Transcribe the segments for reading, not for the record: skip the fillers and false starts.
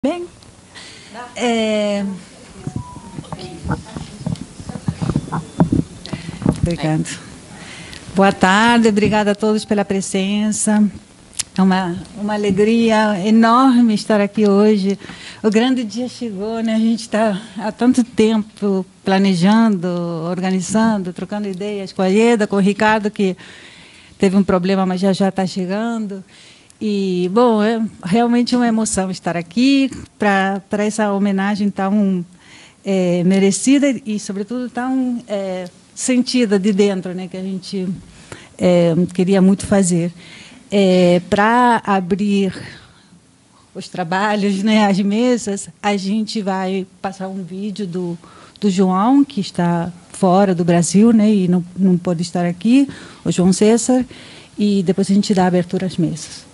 Bem, obrigada. Boa tarde, obrigada a todos pela presença. É uma alegria enorme estar aqui hoje. O grande dia chegou, né? A gente está há tanto tempo planejando, organizando, trocando ideias com a Ieda, com o Ricardo, que teve um problema, mas já está chegando. E, bom, é realmente uma emoção estar aqui para essa homenagem tão merecida e, sobretudo, tão sentida de dentro, né, que a gente queria muito fazer. Para abrir os trabalhos, né, as mesas, a gente vai passar um vídeo do João, que está fora do Brasil, né, e não pode estar aqui, o João César, e depois a gente dá abertura às mesas.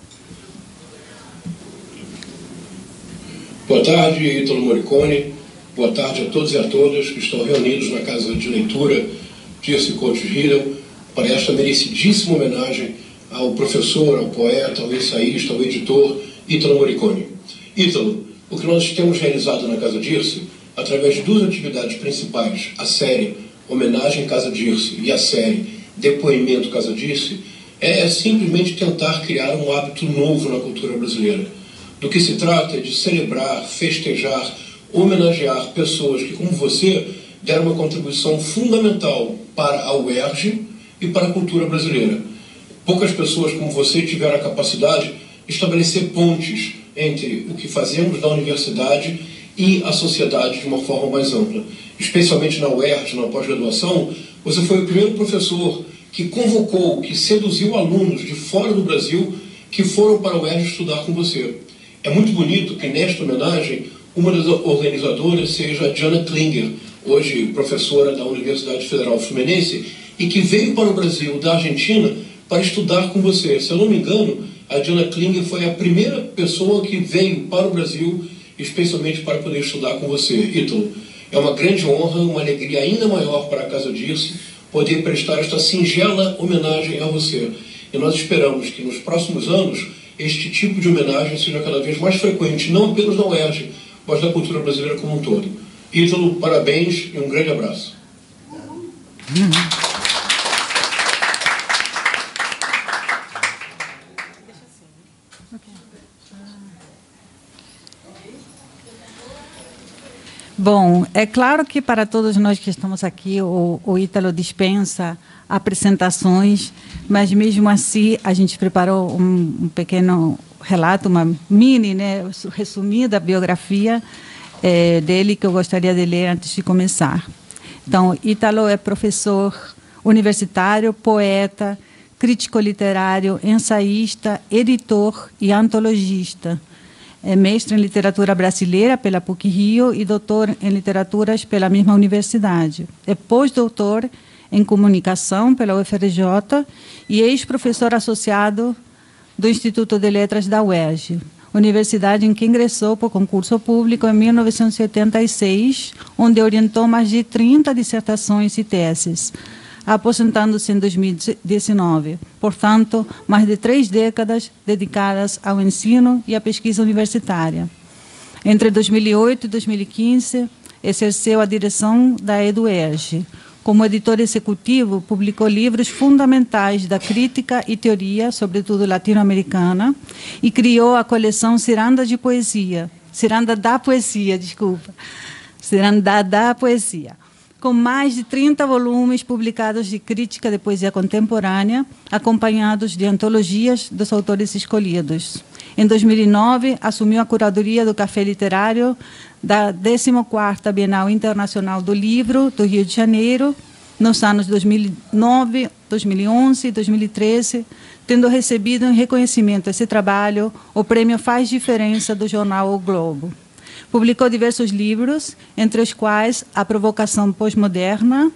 Boa tarde, Ítalo Morricone. Boa tarde a todos e a todas que estão reunidos na Casa de Leitura Dirce Coates Riedel para esta merecidíssima homenagem ao professor, ao poeta, ao ensaísta, ao editor Ítalo Morricone. Ítalo, o que nós temos realizado na Casa Dirce, através de duas atividades principais, a série Homenagem Casa Dirce e a série Depoimento Casa Dirce, é simplesmente tentar criar um hábito novo na cultura brasileira. Do que se trata é de celebrar, festejar, homenagear pessoas que, como você, deram uma contribuição fundamental para a UERJ e para a cultura brasileira. Poucas pessoas como você tiveram a capacidade de estabelecer pontes entre o que fazemos na universidade e a sociedade de uma forma mais ampla. Especialmente na UERJ, na pós-graduação, você foi o primeiro professor que convocou, que seduziu alunos de fora do Brasil que foram para a UERJ estudar com você. É muito bonito que, nesta homenagem, uma das organizadoras seja a Diana Klinger, hoje professora da Universidade Federal Fluminense, e que veio para o Brasil da Argentina para estudar com você. Se eu não me engano, a Diana Klinger foi a primeira pessoa que veio para o Brasil, especialmente para poder estudar com você. Ítalo, é uma grande honra, uma alegria ainda maior para a Casa Dirce poder prestar esta singela homenagem a você. E nós esperamos que, nos próximos anos, este tipo de homenagem seja cada vez mais frequente, não apenas na UERJ, mas na cultura brasileira como um todo. Ítalo, parabéns e um grande abraço. Bom, é claro que para todos nós que estamos aqui, o Ítalo dispensa apresentações, mas mesmo assim a gente preparou um pequeno relato, uma mini, né, resumida biografia dele que eu gostaria de ler antes de começar. Então, Ítalo é professor universitário, poeta, crítico literário, ensaísta, editor e antologista. É mestre em literatura brasileira pela PUC-Rio e doutor em literaturas pela mesma universidade. É pós-doutor em comunicação pela UFRJ e ex-professor associado do Instituto de Letras da UERJ, universidade em que ingressou por concurso público em 1986, onde orientou mais de 30 dissertações e teses, aposentando-se em 2019. Portanto, mais de 3 décadas dedicadas ao ensino e à pesquisa universitária. Entre 2008 e 2015, exerceu a direção da EduERJ. Como editor executivo, publicou livros fundamentais da crítica e teoria, sobretudo latino-americana, e criou a coleção Ciranda de Poesia. Ciranda da Poesia, desculpa. Ciranda da Poesia. Com mais de 30 volumes publicados de crítica de poesia contemporânea, acompanhados de antologias dos autores escolhidos. Em 2009, assumiu a curadoria do Café Literário da 14ª Bienal Internacional do Livro do Rio de Janeiro, nos anos 2009, 2011 e 2013, tendo recebido em reconhecimento a esse trabalho o prêmio Faz Diferença do jornal O Globo. Publicou diversos livros, entre os quais A Provocação Pós-Moderna,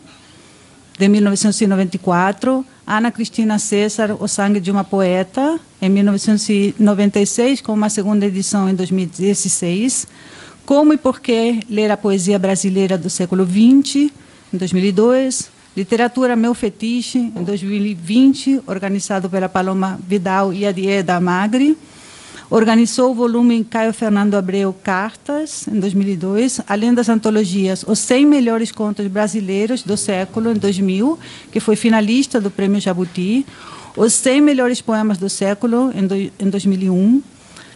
de 1994, Ana Cristina César, O Sangue de uma Poeta, em 1996, com uma segunda edição em 2016, Como e Por que Ler a Poesia Brasileira do Século XX, em 2002, Literatura Meu Fetiche, em 2020, organizado pela Paloma Vidal e a Ieda Magri, Organizou o volume Caio Fernando Abreu Cartas, em 2002, além das antologias Os 100 Melhores Contos Brasileiros do Século, em 2000, que foi finalista do Prêmio Jabuti, Os 100 Melhores Poemas do Século, em 2001,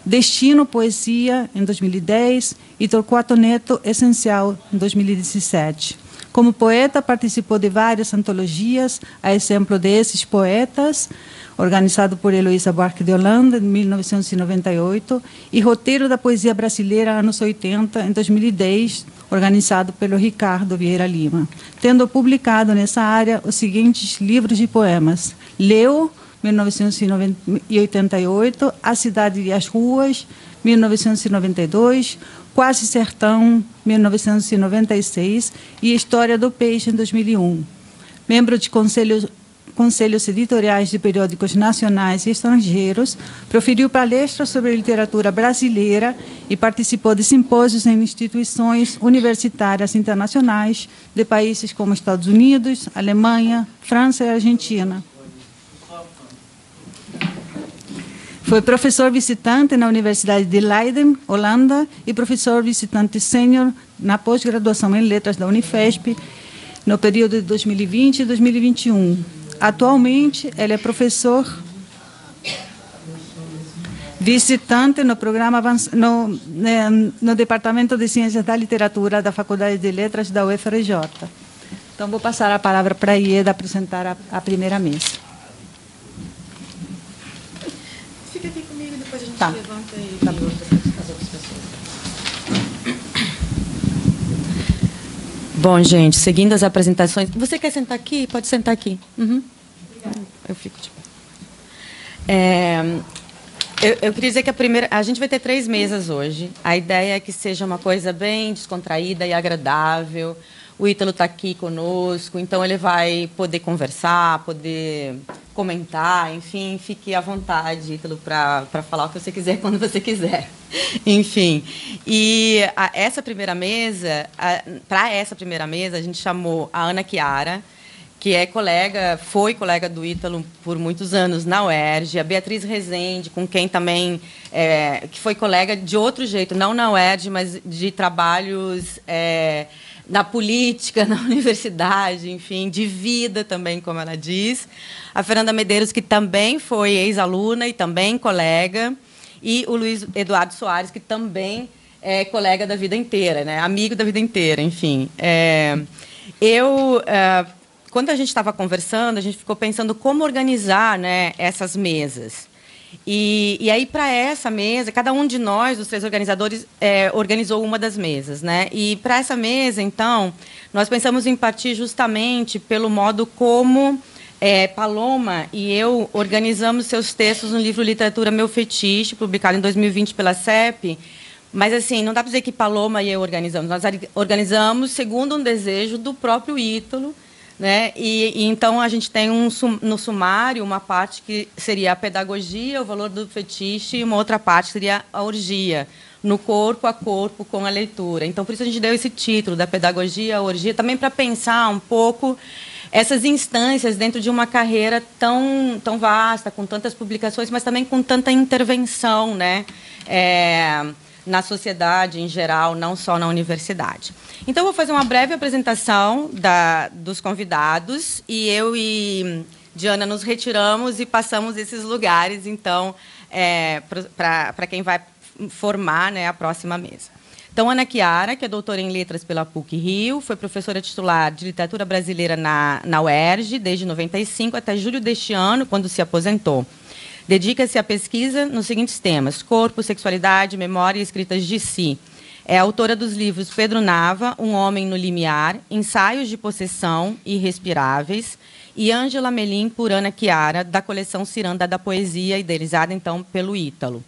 Destino Poesia, em 2010, e Torquato Neto Essencial, em 2017. Como poeta, participou de várias antologias, a exemplo desses poetas, organizado por Heloísa Buarque de Holanda, em 1998, e Roteiro da Poesia Brasileira, anos 80, em 2010, organizado pelo Ricardo Vieira Lima, tendo publicado nessa área os seguintes livros de poemas: Leu, 1988, A Cidade e as Ruas, 1992, Quase Sertão, 1996, e História do Peixe, em 2001. Membro de conselhos editoriais de periódicos nacionais e estrangeiros, proferiu palestras sobre literatura brasileira e participou de simpósios em instituições universitárias internacionais de países como Estados Unidos, Alemanha, França e Argentina. Foi professor visitante na Universidade de Leiden, Holanda, e professor visitante sênior na pós-graduação em Letras da Unifesp, no período de 2020 e 2021. Atualmente, ele é professor visitante no programa no Departamento de Ciências da Literatura da Faculdade de Letras da UFRJ. Então, vou passar a palavra para a Ieda apresentar a primeira mesa. Fica aqui comigo, depois a gente Tá. levanta e Tá bom. as outras pessoas. Bom, gente, seguindo as apresentações... Você quer sentar aqui? Pode sentar aqui. Uhum. Eu fico de pé. Eu queria dizer que a gente vai ter 3 mesas hoje. A ideia é que seja uma coisa bem descontraída e agradável. O Ítalo está aqui conosco, então ele vai poder conversar, poder comentar, enfim, fique à vontade, Ítalo, para falar o que você quiser, quando você quiser. Enfim, e para essa primeira mesa, a gente chamou a Ana Chiara, que foi colega do Ítalo por muitos anos na UERJ, a Beatriz Rezende, com quem também, que foi colega de outro jeito, não na UERJ, mas de trabalhos... na política, na universidade, enfim, de vida também, como ela diz. A Fernanda Medeiros, que também foi ex-aluna e também colega. E o Luiz Eduardo Soares, que também é colega da vida inteira, né? Amigo da vida inteira, enfim. Quando a gente estava conversando, a gente ficou pensando como organizar, né, essas mesas. E aí, para essa mesa, cada um de nós, os 3 organizadores, organizou uma das mesas, né? E, para essa mesa, então, nós pensamos em partir justamente pelo modo como Paloma e eu organizamos seus textos no livro Literatura Meu Fetiche, publicado em 2020 pela CEP. Mas, assim, não dá para dizer que Paloma e eu organizamos. Nós organizamos segundo um desejo do próprio Ítalo, né? E então a gente tem no sumário uma parte que seria a pedagogia, o valor do fetiche, e uma outra parte seria a orgia, no corpo a corpo com a leitura. Então, por isso a gente deu esse título da pedagogia, a orgia, também para pensar um pouco essas instâncias dentro de uma carreira tão vasta, com tantas publicações, mas também com tanta intervenção, né? Na sociedade em geral, não só na universidade. Então, eu vou fazer uma breve apresentação dos convidados, e eu e Diana nos retiramos e passamos esses lugares, então, para quem vai formar, né, a próxima mesa. Então, Ana Chiara, que é doutora em Letras pela PUC-Rio, foi professora titular de Literatura Brasileira na UERJ, desde 95 até julho deste ano, quando se aposentou. Dedica-se à pesquisa nos seguintes temas: corpo, sexualidade, memória e escritas de si. É autora dos livros Pedro Nava, Um Homem no Limiar, Ensaios de Possessão Irrespiráveis, e Ângela Melim, por Ana Chiara, da coleção Ciranda da Poesia, idealizada, então, pelo Ítalo.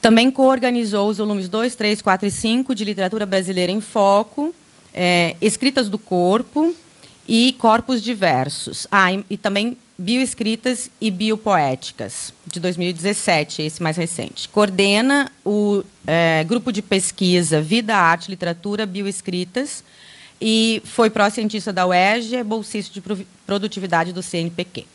Também coorganizou os volumes 2, 3, 4 e 5 de Literatura Brasileira em Foco, Escritas do Corpo e Corpos Diversos. E também Bioescritas e Biopoéticas, de 2017, esse mais recente. Coordena o grupo de pesquisa Vida, Arte, Literatura, Bioescritas, e foi pró-cientista da UERJ e bolsista de produtividade do CNPq.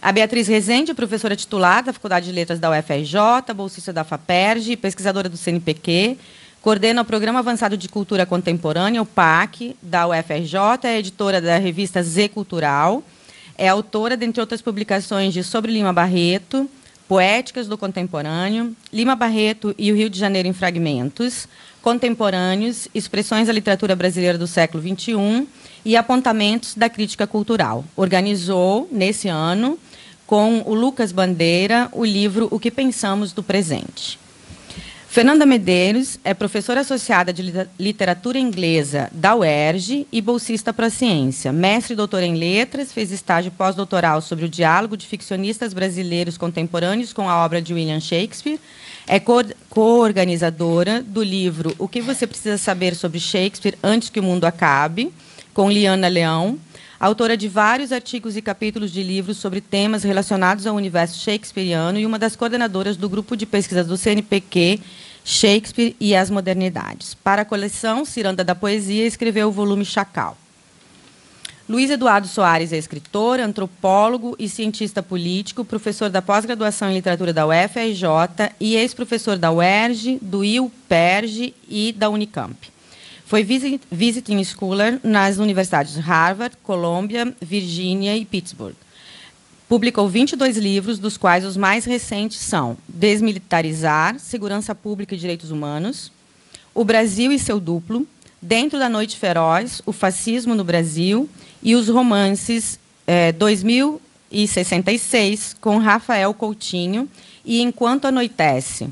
A Beatriz Rezende é professora titular da Faculdade de Letras da UFRJ, bolsista da FAPERJ, pesquisadora do CNPq, coordena o Programa Avançado de Cultura Contemporânea, o PAC, da UFRJ, é editora da revista Z Cultural, é autora, dentre outras publicações, de Sobre Lima Barreto, Poéticas do Contemporâneo, Lima Barreto e o Rio de Janeiro em Fragmentos, Contemporâneos, Expressões da Literatura Brasileira do Século XXI e Apontamentos da Crítica Cultural. Organizou, nesse ano, com o Lucas Bandeira, o livro O que Pensamos do Presente. Fernanda Medeiros é professora associada de literatura inglesa da UERJ e bolsista para a ciência. Mestre e doutora em letras, fez estágio pós-doutoral sobre o diálogo de ficcionistas brasileiros contemporâneos com a obra de William Shakespeare. É co-organizadora do livro O que você precisa saber sobre Shakespeare antes que o mundo acabe, com Liana Leão. Autora de vários artigos e capítulos de livros sobre temas relacionados ao universo shakespeariano e uma das coordenadoras do grupo de pesquisa do CNPq, Shakespeare e as Modernidades. Para a coleção Ciranda da Poesia, escreveu o volume Chacal. Luiz Eduardo Soares é escritor, antropólogo e cientista político, professor da pós-graduação em literatura da UFRJ e ex-professor da UERJ, do IUPERJ e da Unicamp. Foi visiting scholar nas universidades de Harvard, Colômbia, Virgínia e Pittsburgh. Publicou 22 livros, dos quais os mais recentes são Desmilitarizar, Segurança Pública e Direitos Humanos, O Brasil e seu Duplo, Dentro da Noite Feroz, O Fascismo no Brasil e os romances 2066, com Rafael Coutinho, e Enquanto Anoitece.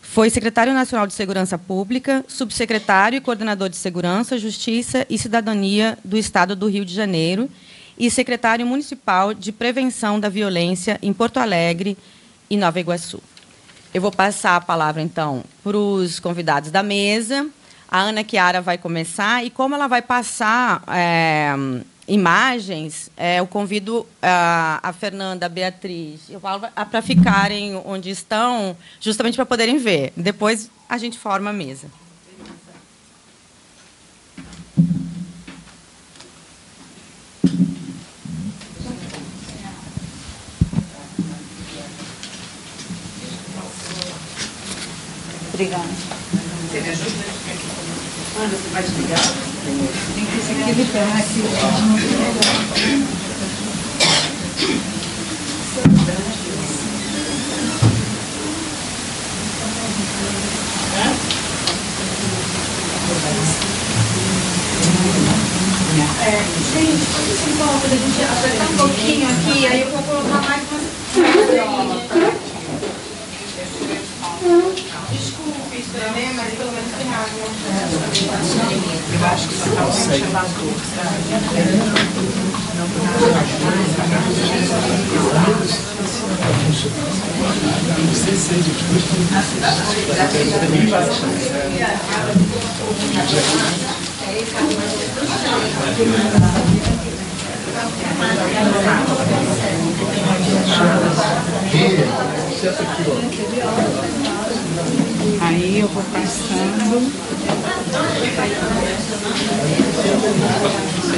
Foi secretário nacional de Segurança Pública, subsecretário e coordenador de Segurança, Justiça e Cidadania do Estado do Rio de Janeiro e secretário municipal de Prevenção da Violência em Porto Alegre e Nova Iguaçu. Eu vou passar a palavra, então, para os convidados da mesa. A Ana Chiara vai começar, e como ela vai passar imagens, eu convido a Fernanda, a Beatriz e o Paulo para ficarem onde estão, justamente para poderem ver. Depois a gente forma a mesa. Obrigada. Ana, você vai desligar? Tem que se equilibrar aqui. Gente, pode se volta da gente apertar um pouquinho aqui, aí eu vou colocar mais umas. Desculpe isso, né? Mas pelo menos tem água. Eu acho que só está o ventilador. Aí eu vou passando.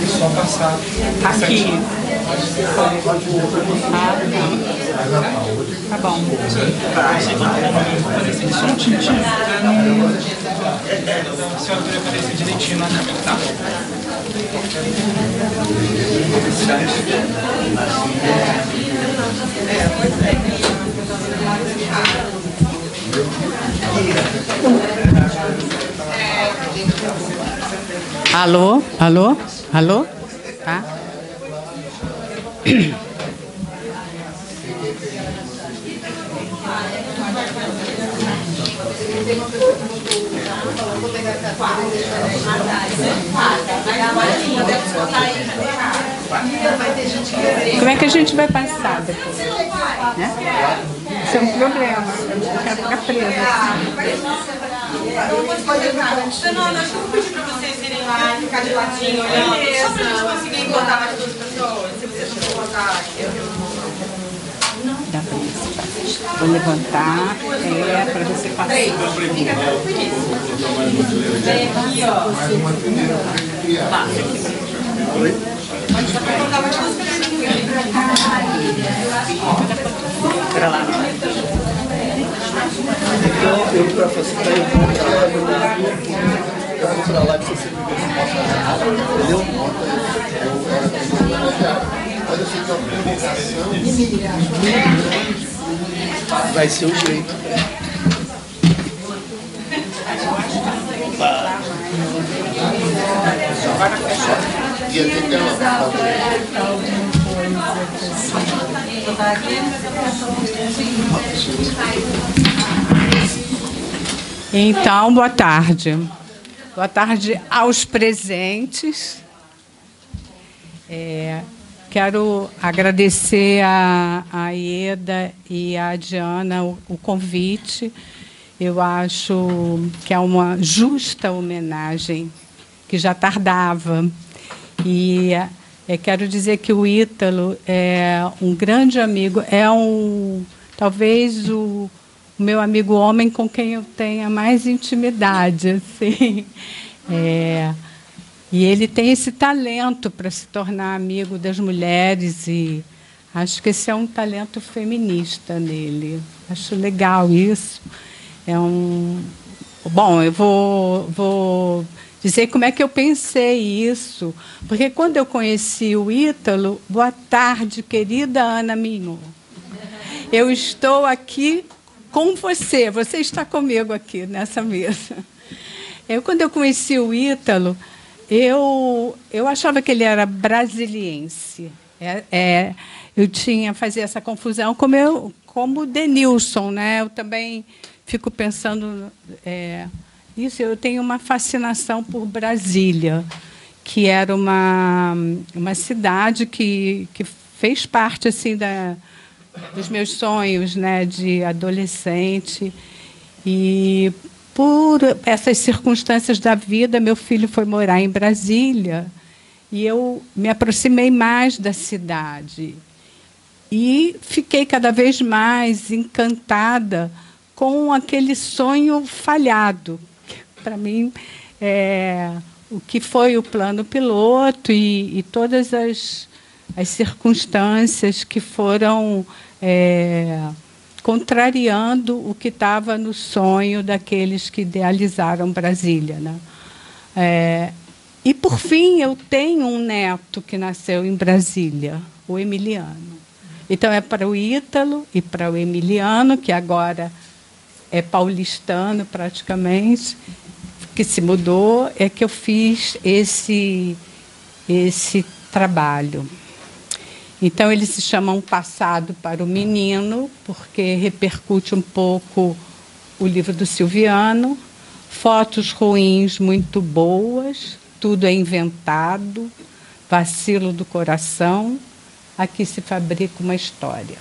Só passar. Aqui. Tá bom. Só um tintim. A senhora vai aparecer direitinho na câmera, tá? Alô? Alô? Alô? Tá? Como é que a gente vai passar depois? Né? Isso é um problema. Eu quero ficar presa. Fernanda, acho que eu vou pedir para vocês irem lá e ficar de ladinho olhando, só para a gente conseguir botar mais duas pessoas. Se vocês não botar aqui, Dá para você. Vou levantar, para você passar. fica tranquilíssimo. Vem aqui, ó. Oi? Eu para facilitar, eu vou tirar lá que você sempre vê se posso fazer nada, entendeu? Vai ser o jeito. Ia ter que Então, boa tarde. Boa tarde aos presentes. Quero agradecer a Ieda e a Diana o convite. Eu acho que é uma justa homenagem, que já tardava. E quero dizer que o Ítalo é um grande amigo, talvez o meu amigo homem com quem eu tenha mais intimidade, assim. E ele tem esse talento para se tornar amigo das mulheres, e acho que esse é um talento feminista nele. Acho legal isso. Bom, eu vou dizer como é que eu pensei isso, porque quando eu conheci o Ítalo, boa tarde, querida Ana Minho. Eu estou aqui com você, você está comigo aqui nessa mesa. Quando eu conheci o Ítalo, eu achava que ele era brasiliense. Eu fazia essa confusão como o Denilson, né? Eu também fico pensando isso. Eu tenho uma fascinação por Brasília, que era uma cidade que fez parte assim dos meus sonhos, né, de adolescente. E por essas circunstâncias da vida, meu filho foi morar em Brasília e eu me aproximei mais da cidade e fiquei cada vez mais encantada com aquele sonho falhado. Para mim, o que foi o plano piloto e todas as circunstâncias que foram contrariando o que estava no sonho daqueles que idealizaram Brasília, né? E, por fim, eu tenho um neto que nasceu em Brasília, o Emiliano. Então, é para o Ítalo e para o Emiliano, que agora é paulistano praticamente, que se mudou, é que eu fiz esse trabalho. Então, ele se chama Um Passado para o Menino, porque repercute um pouco o livro do Silviano. Fotos ruins muito boas, tudo é inventado, vacilo do coração, aqui se fabrica uma história.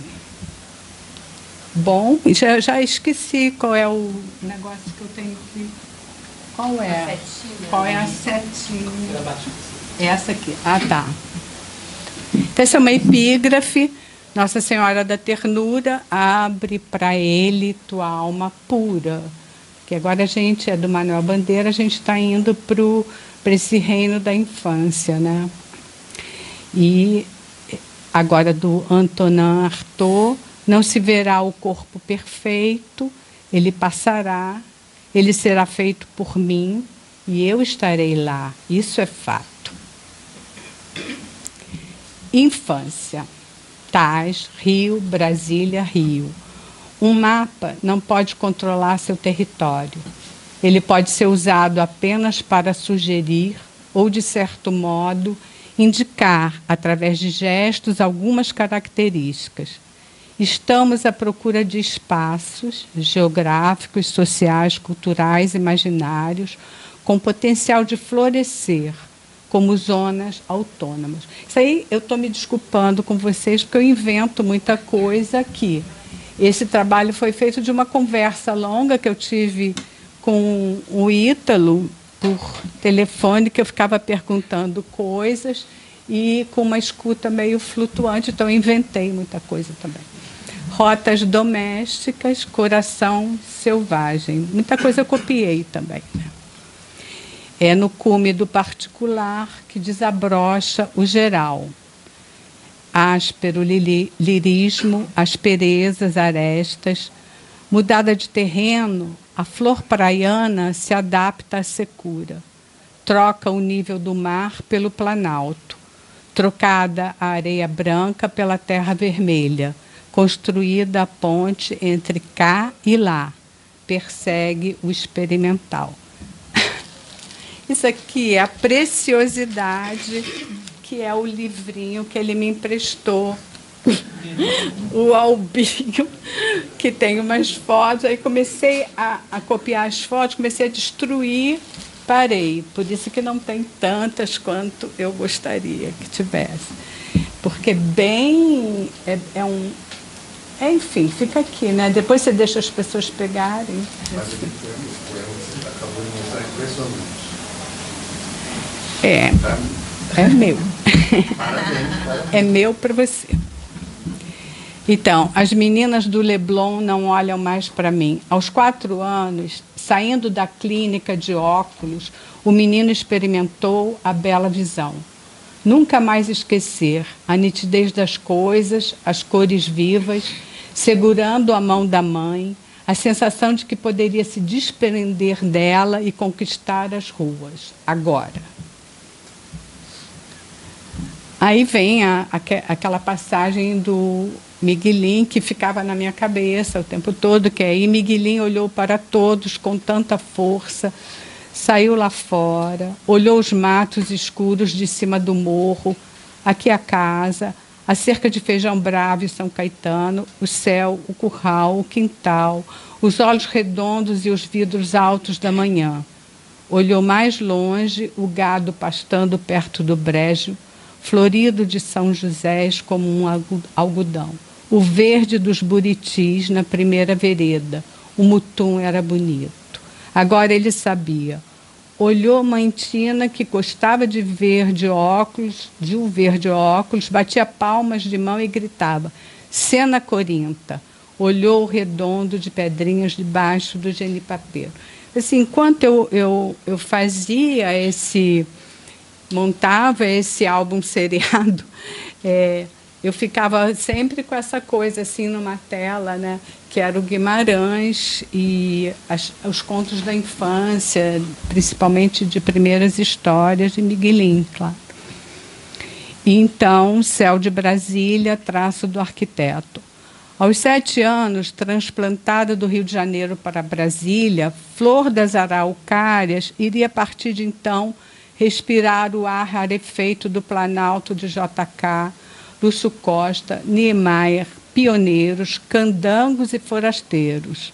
Bom, já esqueci qual é o negócio que eu tenho aqui. Qual é? Qual é a setinha? Essa aqui. Ah, tá. Então, essa é uma epígrafe. Nossa Senhora da Ternura, abre para ele tua alma pura. Que agora a gente é do Manuel Bandeira, a gente está indo para esse reino da infância, né? E agora do Antonin Artaud, não se verá o corpo perfeito, ele passará, ele será feito por mim e eu estarei lá. Isso é fato. Infância. Tais, Rio, Brasília, Rio. Um mapa não pode controlar seu território. Ele pode ser usado apenas para sugerir ou, de certo modo, indicar, através de gestos, algumas características. Estamos à procura de espaços geográficos, sociais, culturais, imaginários, com potencial de florescer, como zonas autônomas. Isso aí eu estou me desculpando com vocês, porque eu invento muita coisa aqui. Esse trabalho foi feito de uma conversa longa que eu tive com o Ítalo por telefone, que eu ficava perguntando coisas e com uma escuta meio flutuante, então eu inventei muita coisa também. Rotas domésticas, coração selvagem. Muita coisa eu copiei também, né? É no cume do particular que desabrocha o geral. Áspero lirismo, asperezas, arestas. Mudada de terreno, a flor praiana se adapta à secura. Troca o nível do mar pelo planalto. Trocada a areia branca pela terra vermelha. Construída a ponte entre cá e lá. Persegue o experimental. Isso aqui é a preciosidade, que é o livrinho que ele me emprestou, o Albinho, que tem umas fotos. Aí comecei a copiar as fotos, comecei a destruir, parei. Por isso que não tem tantas quanto eu gostaria que tivesse. Porque enfim, fica aqui, né? Depois você deixa as pessoas pegarem. Mas aqui você acabou de mostrar impressionante. É meu. É meu para você. Então, as meninas do Leblon não olham mais para mim. Aos 4 anos, saindo da clínica de óculos, o menino experimentou a bela visão. Nunca mais esquecer a nitidez das coisas, as cores vivas, segurando a mão da mãe, a sensação de que poderia se desprender dela e conquistar as ruas. Agora. Aí vem aquela passagem do Miguelin, que ficava na minha cabeça o tempo todo, que aí Miguelin olhou para todos com tanta força, saiu lá fora, olhou os matos escuros de cima do morro, aqui a casa, a cerca de Feijão Bravo e São Caetano, o céu, o curral, o quintal, os olhos redondos e os vidros altos da manhã. Olhou mais longe o gado pastando perto do brejo, florido de São José como um algodão. O verde dos buritis na primeira vereda. O mutum era bonito. Agora ele sabia. Olhou Mãe Tina, que gostava de ver de óculos, batia palmas de mão e gritava: Cena Corinta. Olhou o redondo de pedrinhas debaixo do genipapeiro. Assim, enquanto eu fazia montava esse álbum seriado, eu ficava sempre com essa coisa assim numa tela, né, que era o Guimarães e os contos da infância, principalmente de primeiras histórias de Miguelin, claro. E então, Céu de Brasília, traço do arquiteto. Aos 7 anos, transplantada do Rio de Janeiro para Brasília, Flor das Araucárias iria a partir de então respirar o ar rarefeito do Planalto de JK, Lúcio Costa, Niemeyer, pioneiros, candangos e forasteiros.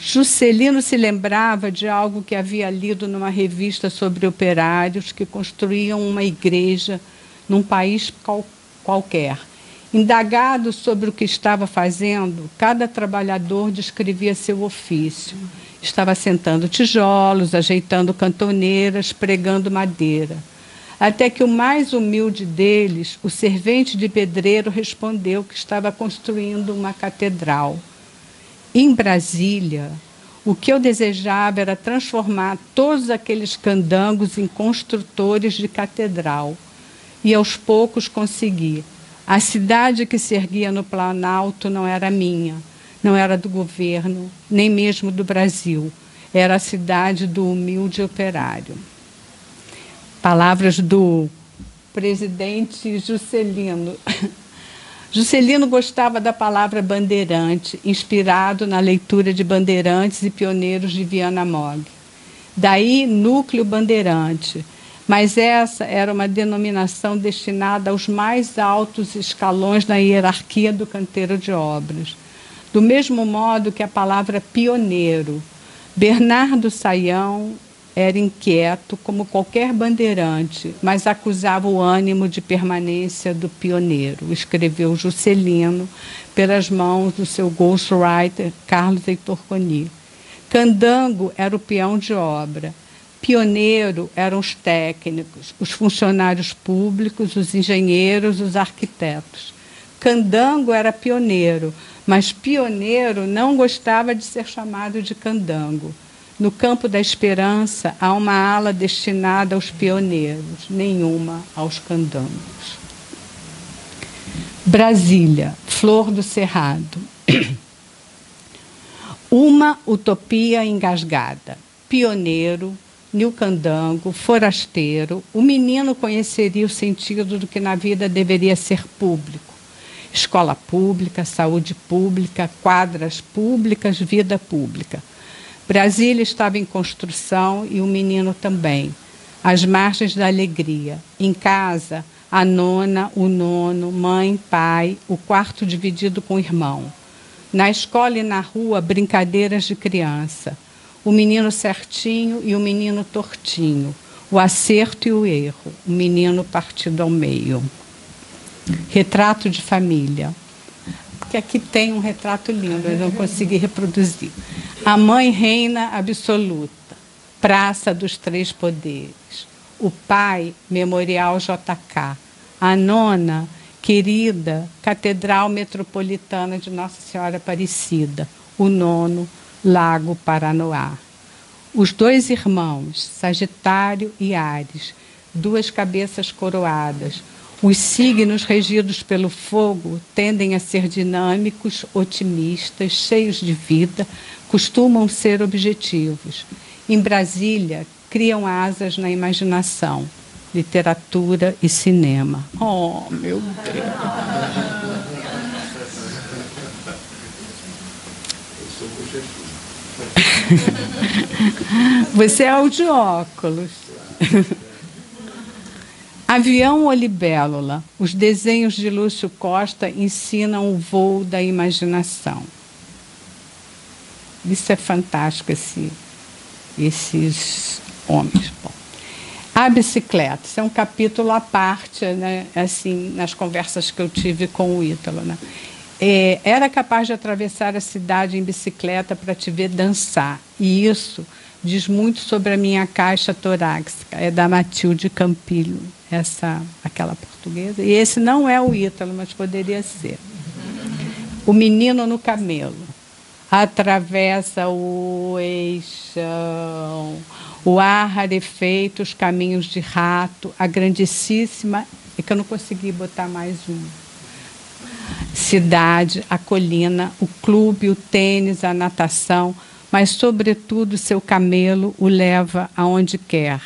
Juscelino se lembrava de algo que havia lido numa revista sobre operários que construíam uma igreja num país qualquer. Indagado sobre o que estava fazendo, cada trabalhador descrevia seu ofício. Estava assentando tijolos, ajeitando cantoneiras, pregando madeira. Até que o mais humilde deles, o servente de pedreiro, respondeu que estava construindo uma catedral. Em Brasília, o que eu desejava era transformar todos aqueles candangos em construtores de catedral. E aos poucos consegui. A cidade que se erguia no Planalto não era minha, não era do governo, nem mesmo do Brasil. Era a cidade do humilde operário. Palavras do presidente Juscelino. Juscelino gostava da palavra bandeirante, inspirado na leitura de Bandeirantes e Pioneiros de Viana Mogg. Daí, núcleo bandeirante. Mas essa era uma denominação destinada aos mais altos escalões na hierarquia do canteiro de obras. Do mesmo modo que a palavra pioneiro. Bernardo Saião era inquieto como qualquer bandeirante, mas acusava o ânimo de permanência do pioneiro, escreveu Juscelino pelas mãos do seu ghostwriter Carlos Heitor Coni. Candango era o peão de obra. Pioneiro eram os técnicos, os funcionários públicos, os engenheiros, os arquitetos. Candango era pioneiro, mas pioneiro não gostava de ser chamado de candango. No campo da esperança, há uma ala destinada aos pioneiros, nenhuma aos candangos. Brasília, Flor do Cerrado. Uma utopia engasgada. Pioneiro, nilcandango, forasteiro, o menino conheceria o sentido do que na vida deveria ser público. Escola pública, saúde pública, quadras públicas, vida pública. Brasília estava em construção e o menino também. Às margens da alegria. Em casa, a nona, o nono, mãe, pai, o quarto dividido com o irmão. Na escola e na rua, brincadeiras de criança. O menino certinho e o menino tortinho. O acerto e o erro. O menino partido ao meio. Retrato de família. Que aqui tem um retrato lindo, eu não consegui reproduzir. A mãe reina absoluta, Praça dos Três Poderes. O pai, Memorial JK. A nona, querida, Catedral Metropolitana de Nossa Senhora Aparecida. O nono, Lago Paranoá. Os dois irmãos, Sagitário e Áries, duas cabeças coroadas. Os signos regidos pelo fogo tendem a ser dinâmicos, otimistas, cheios de vida, costumam ser objetivos. Em Brasília, criam asas na imaginação, literatura e cinema. Oh, meu Deus! Você é o de óculos. Avião ou libélula? Os desenhos de Lúcio Costa ensinam o voo da imaginação. Isso é fantástico, esses homens. Bom, a bicicleta, isso é um capítulo à parte, né, assim, nas conversas que eu tive com o Ítalo. Né? Era capaz de atravessar a cidade em bicicleta para te ver dançar. E isso diz muito sobre a minha caixa torácica. É da Matilde Campilho, aquela portuguesa. E esse não é o Ítalo, mas poderia ser. O menino no camelo. Atravessa o eixão, o ar rarefeito, os caminhos de rato, a grandíssima... É que eu não consegui botar mais um. Cidade, a colina, o clube, o tênis, a natação, mas, sobretudo, seu camelo o leva aonde quer.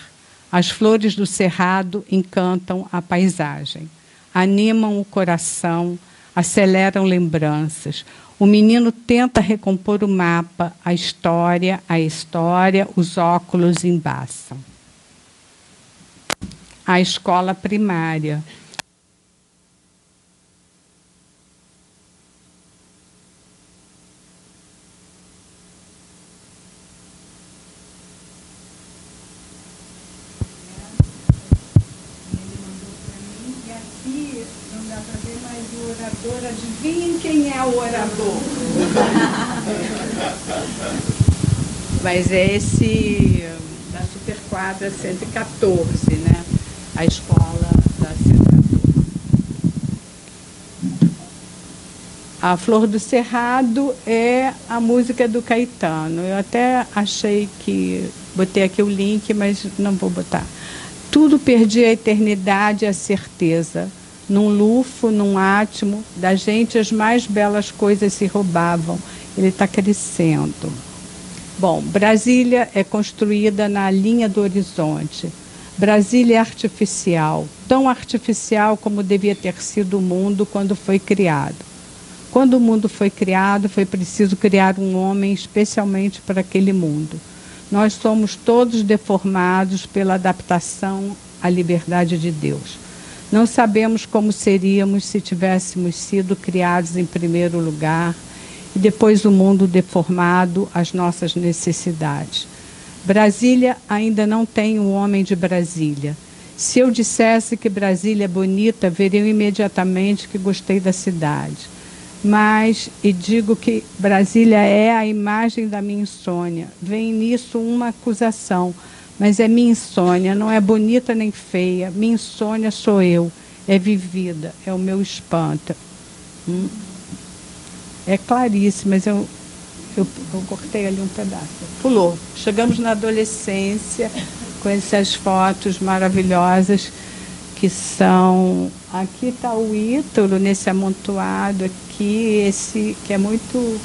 As flores do cerrado encantam a paisagem, animam o coração, aceleram lembranças. O menino tenta recompor o mapa, a história, os óculos embaçam. A escola primária. Adivinhem quem é o orador? Mas é esse da Superquadra 114, né? A escola da 114. A Flor do Cerrado é a música do Caetano. Eu até achei que... Botei aqui o link, mas não vou botar. Tudo perdi a eternidade e a certeza. Num lufo, num átimo, da gente as mais belas coisas se roubavam. Ele está crescendo. Bom, Brasília é construída na linha do horizonte. Brasília é artificial, tão artificial como devia ter sido o mundo quando foi criado. Quando o mundo foi criado, foi preciso criar um homem especialmente para aquele mundo. Nós somos todos deformados pela adaptação à liberdade de Deus. Não sabemos como seríamos se tivéssemos sido criados em primeiro lugar e depois o mundo deformado às nossas necessidades. Brasília ainda não tem o homem de Brasília. Se eu dissesse que Brasília é bonita, veriam imediatamente que gostei da cidade. Mas, e digo que Brasília é a imagem da minha insônia. Vem nisso uma acusação. Mas é minha insônia, não é bonita nem feia. Minha insônia sou eu, é vivida, é o meu espanto. É claríssimo, mas eu Eu cortei ali um pedaço. Pulou. Chegamos na adolescência com essas fotos maravilhosas que são... Aqui está o Ítalo, nesse amontoado aqui, esse que é muito...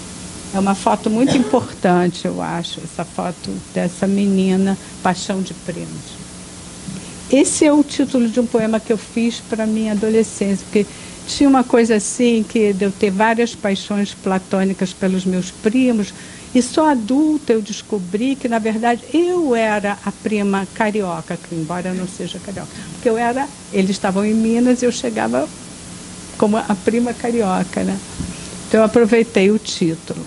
É uma foto muito importante, eu acho, essa foto dessa menina, Paixão de Primos. Esse é o título de um poema que eu fiz para a minha adolescência, porque tinha uma coisa assim, que de eu ter várias paixões platônicas pelos meus primos, e só adulta eu descobri que, na verdade, eu era a prima carioca, que embora eu não seja carioca, porque eles estavam em Minas e eu chegava como a prima carioca, né? Então eu aproveitei o título.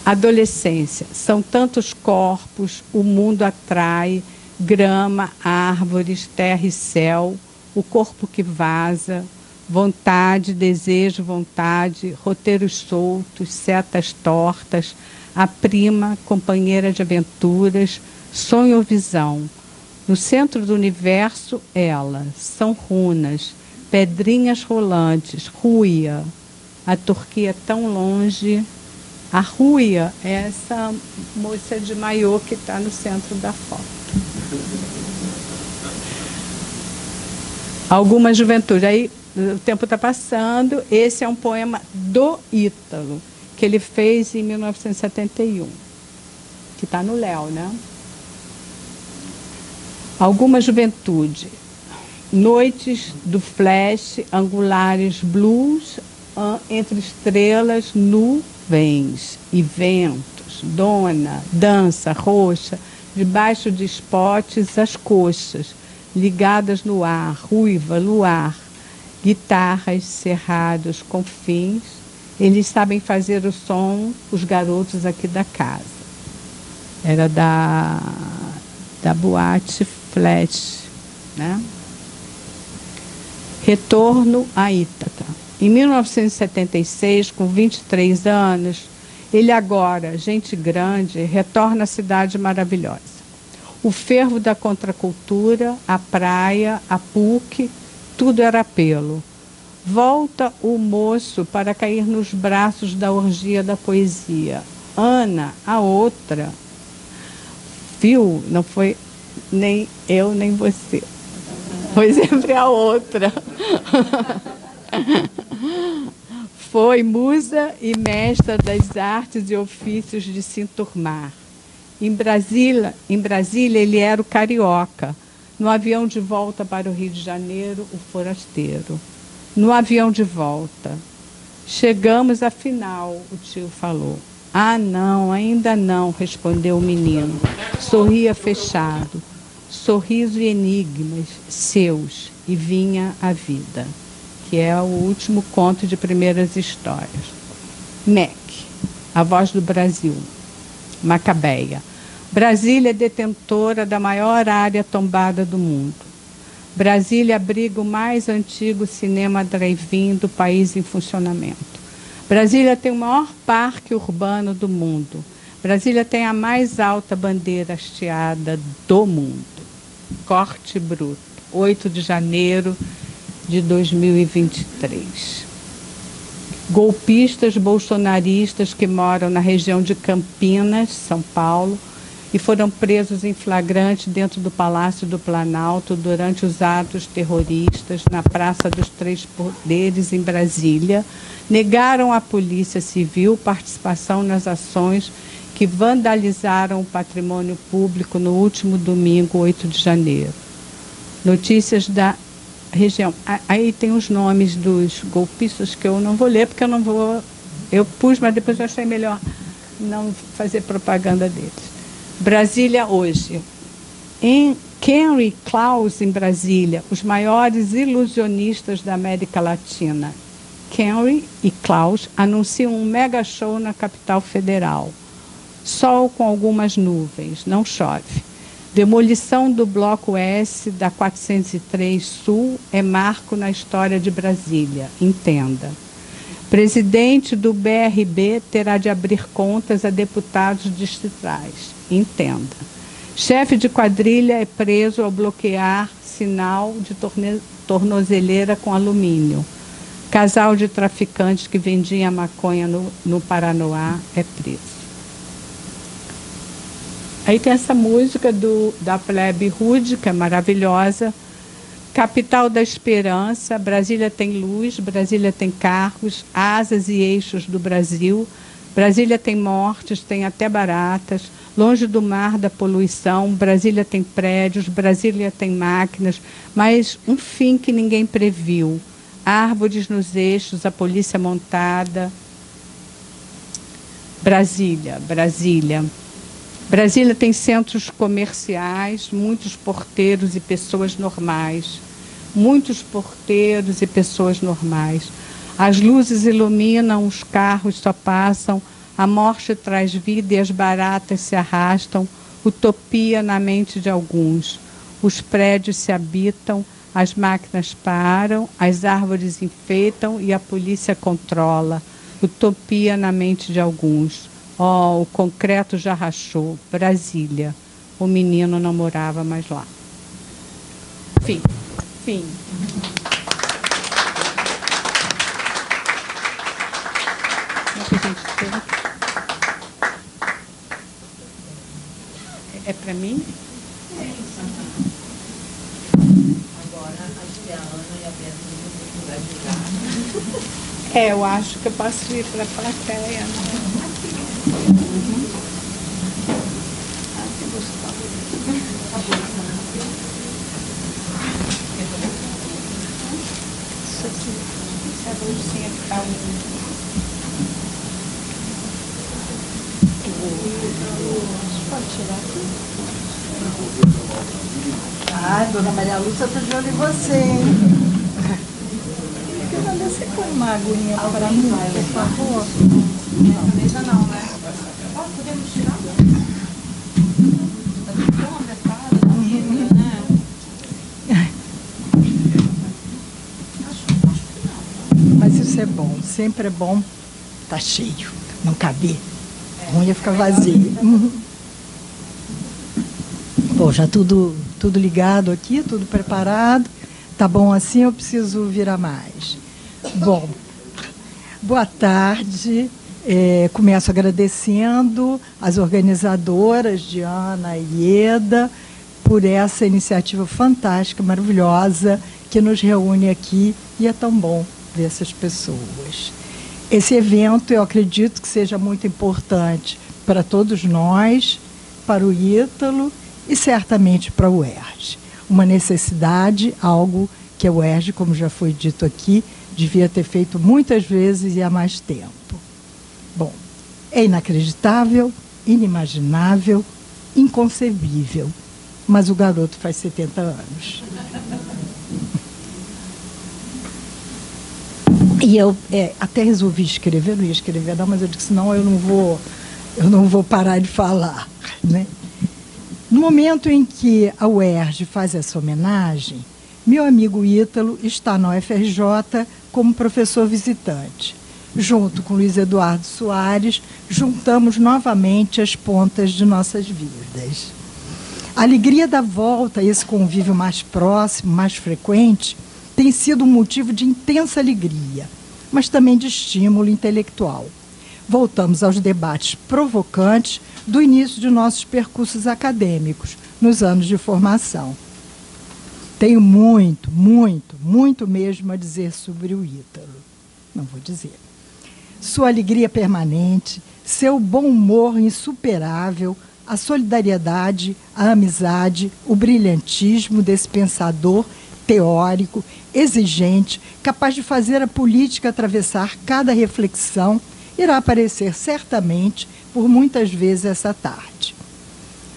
Adolescência. São tantos corpos, o mundo atrai, grama, árvores, terra e céu, o corpo que vaza, vontade, desejo, vontade, roteiros soltos, setas tortas, a prima, companheira de aventuras, sonho ou visão. No centro do universo, ela, são runas, pedrinhas rolantes, Ruia, a Turquia tão longe. A Ruia é essa moça de maiô que está no centro da foto. Alguma juventude. Aí o tempo está passando. Esse é um poema do Ítalo, que ele fez em 1971, que está no Léo, né? Alguma juventude. Noites do flash, angulares blues, entre estrelas, nuvens e ventos, dona, dança, roxa, debaixo de spots as coxas, ligadas no ar, ruiva, luar, guitarras, cerrados, confins. Eles sabem fazer o som, os garotos aqui da casa. Era da boate Flash, né? Retorno a Ítaca. Em 1976, com 23 anos, ele agora, gente grande, retorna à cidade maravilhosa. O fervo da contracultura, a praia, a PUC, tudo era apelo. Volta o moço para cair nos braços da orgia da poesia. Ana, a outra, viu? Não foi nem eu nem você. Foi sempre a outra. Foi musa e mestra das artes e ofícios de se enturmar. Em Brasília, ele era o carioca. No avião de volta para o Rio de Janeiro, o forasteiro. No avião de volta. Chegamos afinal, o tio falou. Ah, não, ainda não, respondeu o menino. Sorria fechado. Sorriso e enigmas seus, e vinha a vida, que é o último conto de primeiras histórias. MEC, a voz do Brasil. Macabeia. Brasília é detentora da maior área tombada do mundo. Brasília abriga o mais antigo cinema drive-in do país em funcionamento. Brasília tem o maior parque urbano do mundo. Brasília tem a mais alta bandeira hasteada do mundo. Corte bruto, 8 de janeiro de 2023. Golpistas bolsonaristas que moram na região de Campinas, São Paulo, e foram presos em flagrante dentro do Palácio do Planalto durante os atos terroristas na Praça dos Três Poderes, em Brasília, negaram à Polícia Civil participação nas ações que vandalizaram o patrimônio público no último domingo, 8 de janeiro. Notícias da região. Aí tem os nomes dos golpistas que eu não vou ler, porque eu não vou... Eu pus, mas depois eu achei melhor não fazer propaganda deles. Brasília hoje. Em Henry Klaus, em Brasília, os maiores ilusionistas da América Latina. Henry e Klaus anunciam um mega show na capital federal. Sol com algumas nuvens, não chove. Demolição do Bloco S da 403 Sul é marco na história de Brasília, entenda. Presidente do BRB terá de abrir contas a deputados distritais, entenda. Chefe de quadrilha é preso ao bloquear sinal de tornozeleira com alumínio. Casal de traficantes que vendia maconha no Paranoá é preso. Aí tem essa música da Plebe Rude, que é maravilhosa. Capital da Esperança, Brasília tem luz, Brasília tem carros, asas e eixos do Brasil. Brasília tem mortes, tem até baratas. Longe do mar da poluição, Brasília tem prédios, Brasília tem máquinas, mas um fim que ninguém previu. Árvores nos eixos, a polícia montada. Brasília, Brasília. Brasília tem centros comerciais, muitos porteiros e pessoas normais. Muitos porteiros e pessoas normais. As luzes iluminam, os carros só passam, a morte traz vida e as baratas se arrastam, utopia na mente de alguns. Os prédios se habitam, as máquinas param, as árvores enfeitam e a polícia controla. Utopia na mente de alguns. Oh, o concreto já rachou. Brasília. O menino não morava mais lá. Fim. Fim. É para mim? Agora, acho que a Ana e a Beatriz vão ajudar. Eu acho que eu posso ir para a plateia. Isso aqui, essa bolsinha que está pode tirar aqui? Ah, dona Maria Lúcia, eu tô de olho em você, hein? Você põe uma aguinha para mim, por favor? Não, mesa não, né? Podemos tirar? Tá tão apertada, né? Mas isso é bom, sempre é bom. Tá cheio, não caber. Ruim ia ficar vazio. Bom, já tudo ligado aqui, tudo preparado. Tá bom assim, eu preciso virar mais. Bom, boa tarde. Começo agradecendo as organizadoras, Diana e Ieda, por essa iniciativa fantástica, maravilhosa, que nos reúne aqui, e é tão bom ver essas pessoas. Esse evento, eu acredito que seja muito importante para todos nós, para o Ítalo e certamente para o UERJ. Uma necessidade, algo que a UERJ, como já foi dito aqui, devia ter feito muitas vezes e há mais tempo. Bom, é inacreditável, inimaginável, inconcebível, mas o garoto faz 70 anos. E eu até resolvi escrever, não ia escrever não, mas eu disse, não, eu não vou parar de falar, né? No momento em que a UERJ faz essa homenagem, meu amigo Ítalo está na UFRJ como professor visitante. Junto com Luiz Eduardo Soares, juntamos novamente as pontas de nossas vidas. A alegria da volta a esse convívio mais próximo, mais frequente, tem sido um motivo de intensa alegria, mas também de estímulo intelectual. Voltamos aos debates provocantes do início de nossos percursos acadêmicos, nos anos de formação. Tenho muito, muito, muito mesmo a dizer sobre o Ítalo. Não vou dizer. Sua alegria permanente, seu bom humor insuperável, a solidariedade, a amizade, o brilhantismo desse pensador teórico, exigente, capaz de fazer a política atravessar cada reflexão, irá aparecer certamente por muitas vezes essa tarde.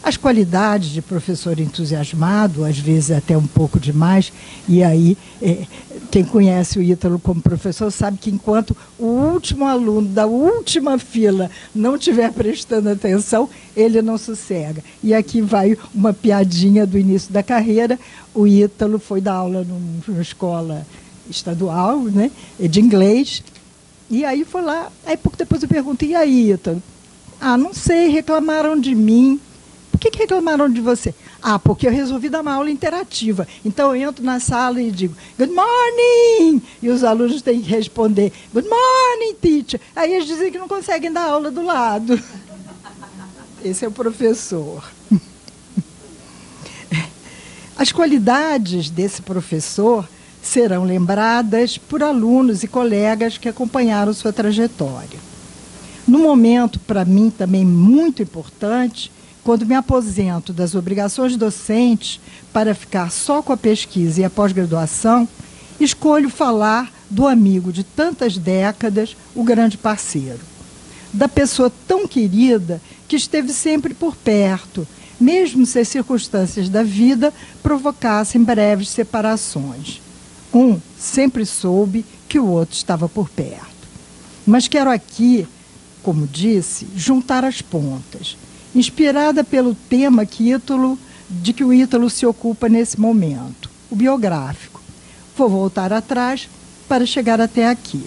As qualidades de professor entusiasmado, às vezes até um pouco demais, e aí quem conhece o Ítalo como professor sabe que enquanto o último aluno da última fila não estiver prestando atenção, ele não sossega. E aqui vai uma piadinha do início da carreira. O Ítalo foi dar aula numa escola estadual, né, de inglês, e aí foi lá, aí pouco depois eu perguntei, e aí, Ítalo? Ah, não sei, reclamaram de mim. Por que reclamaram de você? Ah, porque eu resolvi dar uma aula interativa. Então, eu entro na sala e digo, good morning! E os alunos têm que responder, good morning, teacher. Aí eles dizem que não conseguem dar aula do lado. Esse é o professor. As qualidades desse professor serão lembradas por alunos e colegas que acompanharam sua trajetória. No momento, para mim, também muito importante, quando me aposento das obrigações docentes para ficar só com a pesquisa e a pós-graduação, escolho falar do amigo de tantas décadas, o grande parceiro. Da pessoa tão querida que esteve sempre por perto, mesmo se as circunstâncias da vida provocassem breves separações. Um sempre soube que o outro estava por perto. Mas quero aqui, como disse, juntar as pontas, inspirada pelo tema de que o Ítalo se ocupa nesse momento, o biográfico. Vou voltar atrás para chegar até aqui.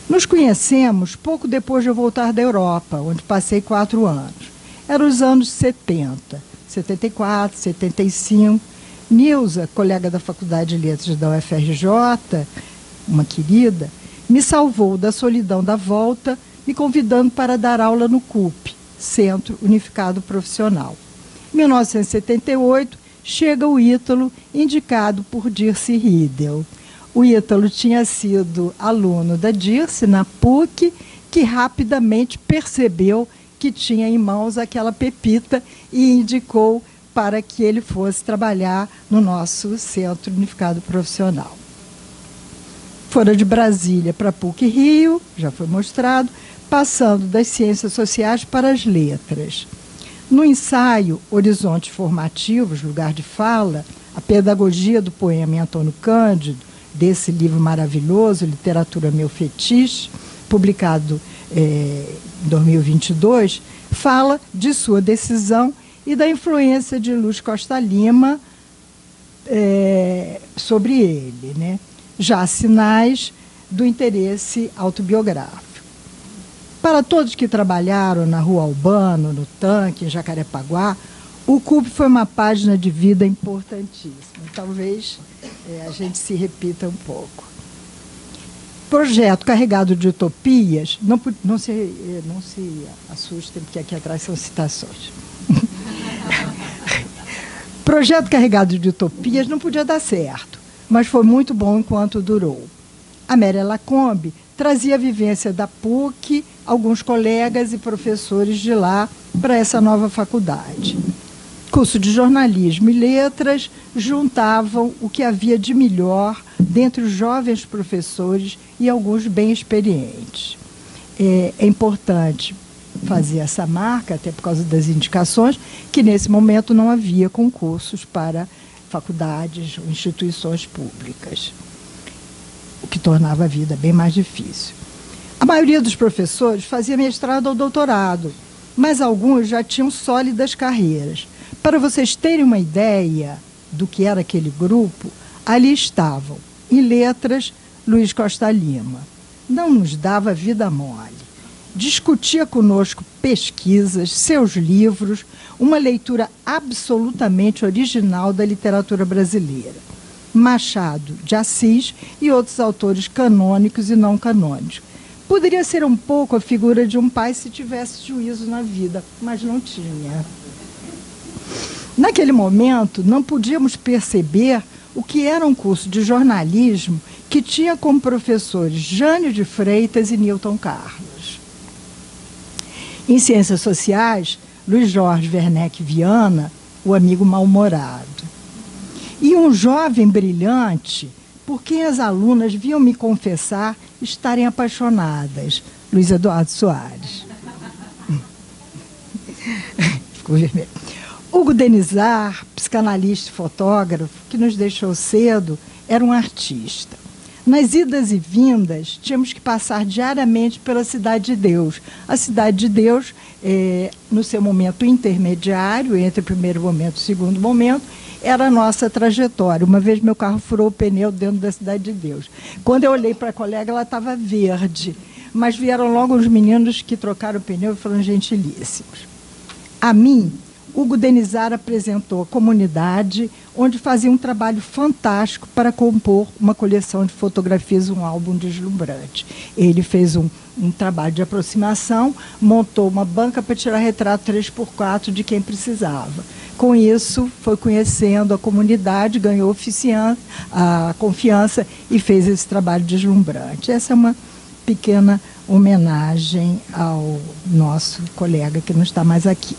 Nos conhecemos pouco depois de eu voltar da Europa, onde passei 4 anos. Eram os anos 70, 74, 75. Nilza, colega da Faculdade de Letras da UFRJ, uma querida, me salvou da solidão da volta, me convidando para dar aula no CUP, Centro Unificado Profissional. Em 1978, chega o Ítalo, indicado por Dirce Riedel. O Ítalo tinha sido aluno da Dirce na PUC, que rapidamente percebeu que tinha em mãos aquela pepita e indicou para que ele fosse trabalhar no nosso Centro Unificado Profissional. Fora de Brasília para a PUC Rio, já foi mostrado, passando das ciências sociais para as letras. No ensaio Horizontes Formativos, Lugar de Fala, a pedagogia do poema em Antônio Cândido, desse livro maravilhoso, Literatura Meu Fetiche, publicado em 2022, fala de sua decisão e da influência de Luz Costa Lima sobre ele, né? Já há sinais do interesse autobiográfico. Para todos que trabalharam na Rua Albano, no Tanque, em Jacarepaguá, o CUP foi uma página de vida importantíssima. Talvez a gente se repita um pouco. Projeto carregado de utopias, não se assustem, porque aqui atrás são citações. Projeto carregado de utopias não podia dar certo, mas foi muito bom enquanto durou. Amélia Lacombe trazia a vivência da PUC, alguns colegas e professores de lá para essa nova faculdade. Curso de jornalismo e letras juntavam o que havia de melhor dentre os jovens professores e alguns bem experientes. É importante fazer essa marca, até por causa das indicações, que nesse momento não havia concursos para faculdades ou instituições públicas, o que tornava a vida bem mais difícil. A maioria dos professores fazia mestrado ou doutorado, mas alguns já tinham sólidas carreiras. Para vocês terem uma ideia do que era aquele grupo, ali estavam, em letras, Luiz Costa Lima. Não nos dava vida mole. Discutia conosco pesquisas, seus livros, uma leitura absolutamente original da literatura brasileira. Machado de Assis e outros autores canônicos e não canônicos. Poderia ser um pouco a figura de um pai se tivesse juízo na vida, mas não tinha. Naquele momento, não podíamos perceber o que era um curso de jornalismo que tinha como professores Jânio de Freitas e Newton Carlos. Em Ciências Sociais, Luiz Jorge Werneck Viana, o amigo mal-humorado. E um jovem brilhante, por quem as alunas vinham me confessar estarem apaixonadas, Luiz Eduardo Soares. Ficou vermelho. Hugo Denizar, psicanalista e fotógrafo, que nos deixou cedo, era um artista. Nas idas e vindas, tínhamos que passar diariamente pela Cidade de Deus. A Cidade de Deus, no seu momento intermediário, entre o primeiro momento e o segundo momento, era a nossa trajetória. Uma vez meu carro furou o pneu dentro da Cidade de Deus. Quando eu olhei para a colega, ela estava verde. Mas vieram logo os meninos que trocaram o pneu e foram gentilíssimos. A mim, Hugo Denizar apresentou a comunidade, onde fazia um trabalho fantástico para compor uma coleção de fotografias, um álbum deslumbrante. Ele fez um trabalho de aproximação, montou uma banca para tirar retrato 3x4 de quem precisava. Com isso, foi conhecendo a comunidade, ganhou a confiança e fez esse trabalho deslumbrante. Essa é uma pequena homenagem ao nosso colega que não está mais aqui.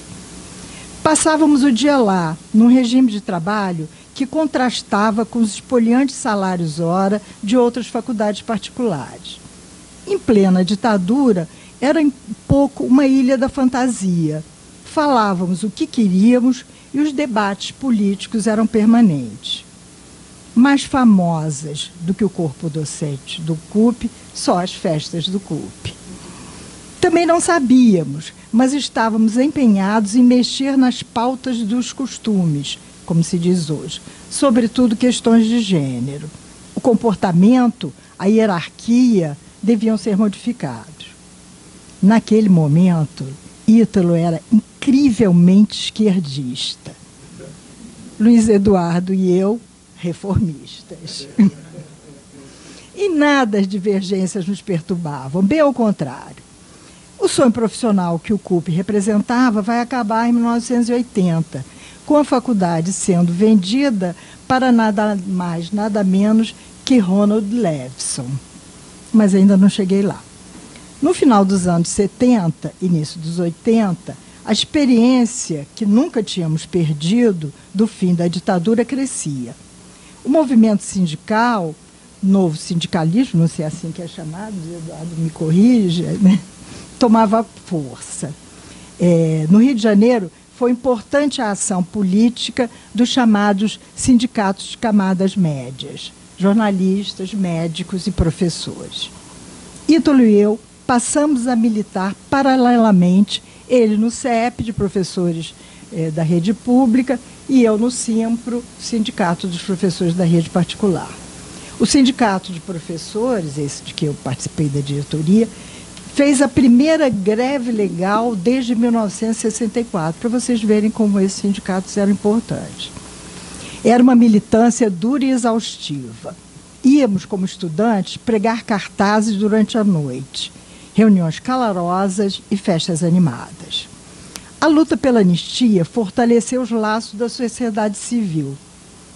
Passávamos o dia lá, num regime de trabalho que contrastava com os espoliantes salários-hora de outras faculdades particulares. Em plena ditadura, era um pouco uma ilha da fantasia. Falávamos o que queríamos e os debates políticos eram permanentes. Mais famosas do que o corpo docente do CUP, só as festas do CUP. Também não sabíamos, mas estávamos empenhados em mexer nas pautas dos costumes, como se diz hoje, sobretudo questões de gênero. O comportamento, a hierarquia deviam ser modificados. Naquele momento, Ítalo era incrivelmente esquerdista. Luiz Eduardo e eu, reformistas. E nada as divergências nos perturbavam, bem ao contrário. O sonho profissional que o CUP representava vai acabar em 1980, com a faculdade sendo vendida para nada mais, nada menos que Ronald Lewson. Mas ainda não cheguei lá. No final dos anos 70, início dos 80, a experiência que nunca tínhamos perdido do fim da ditadura crescia. O movimento sindical, novo sindicalismo, não sei assim que é chamado, Eduardo me corrija, né? Tomava força. No Rio de Janeiro, foi importante a ação política dos chamados sindicatos de camadas médias, jornalistas, médicos e professores. Ítalo e eu passamos a militar paralelamente, ele no CEP, de professores da rede pública, e eu no SIMPRO, Sindicato dos Professores da Rede Particular. O Sindicato de Professores, esse de que eu participei da diretoria, fez a primeira greve legal desde 1964, para vocês verem como esses sindicatos eram importantes. Era uma militância dura e exaustiva. Íamos, como estudantes, pregar cartazes durante a noite, reuniões calorosas e festas animadas. A luta pela anistia fortaleceu os laços da sociedade civil,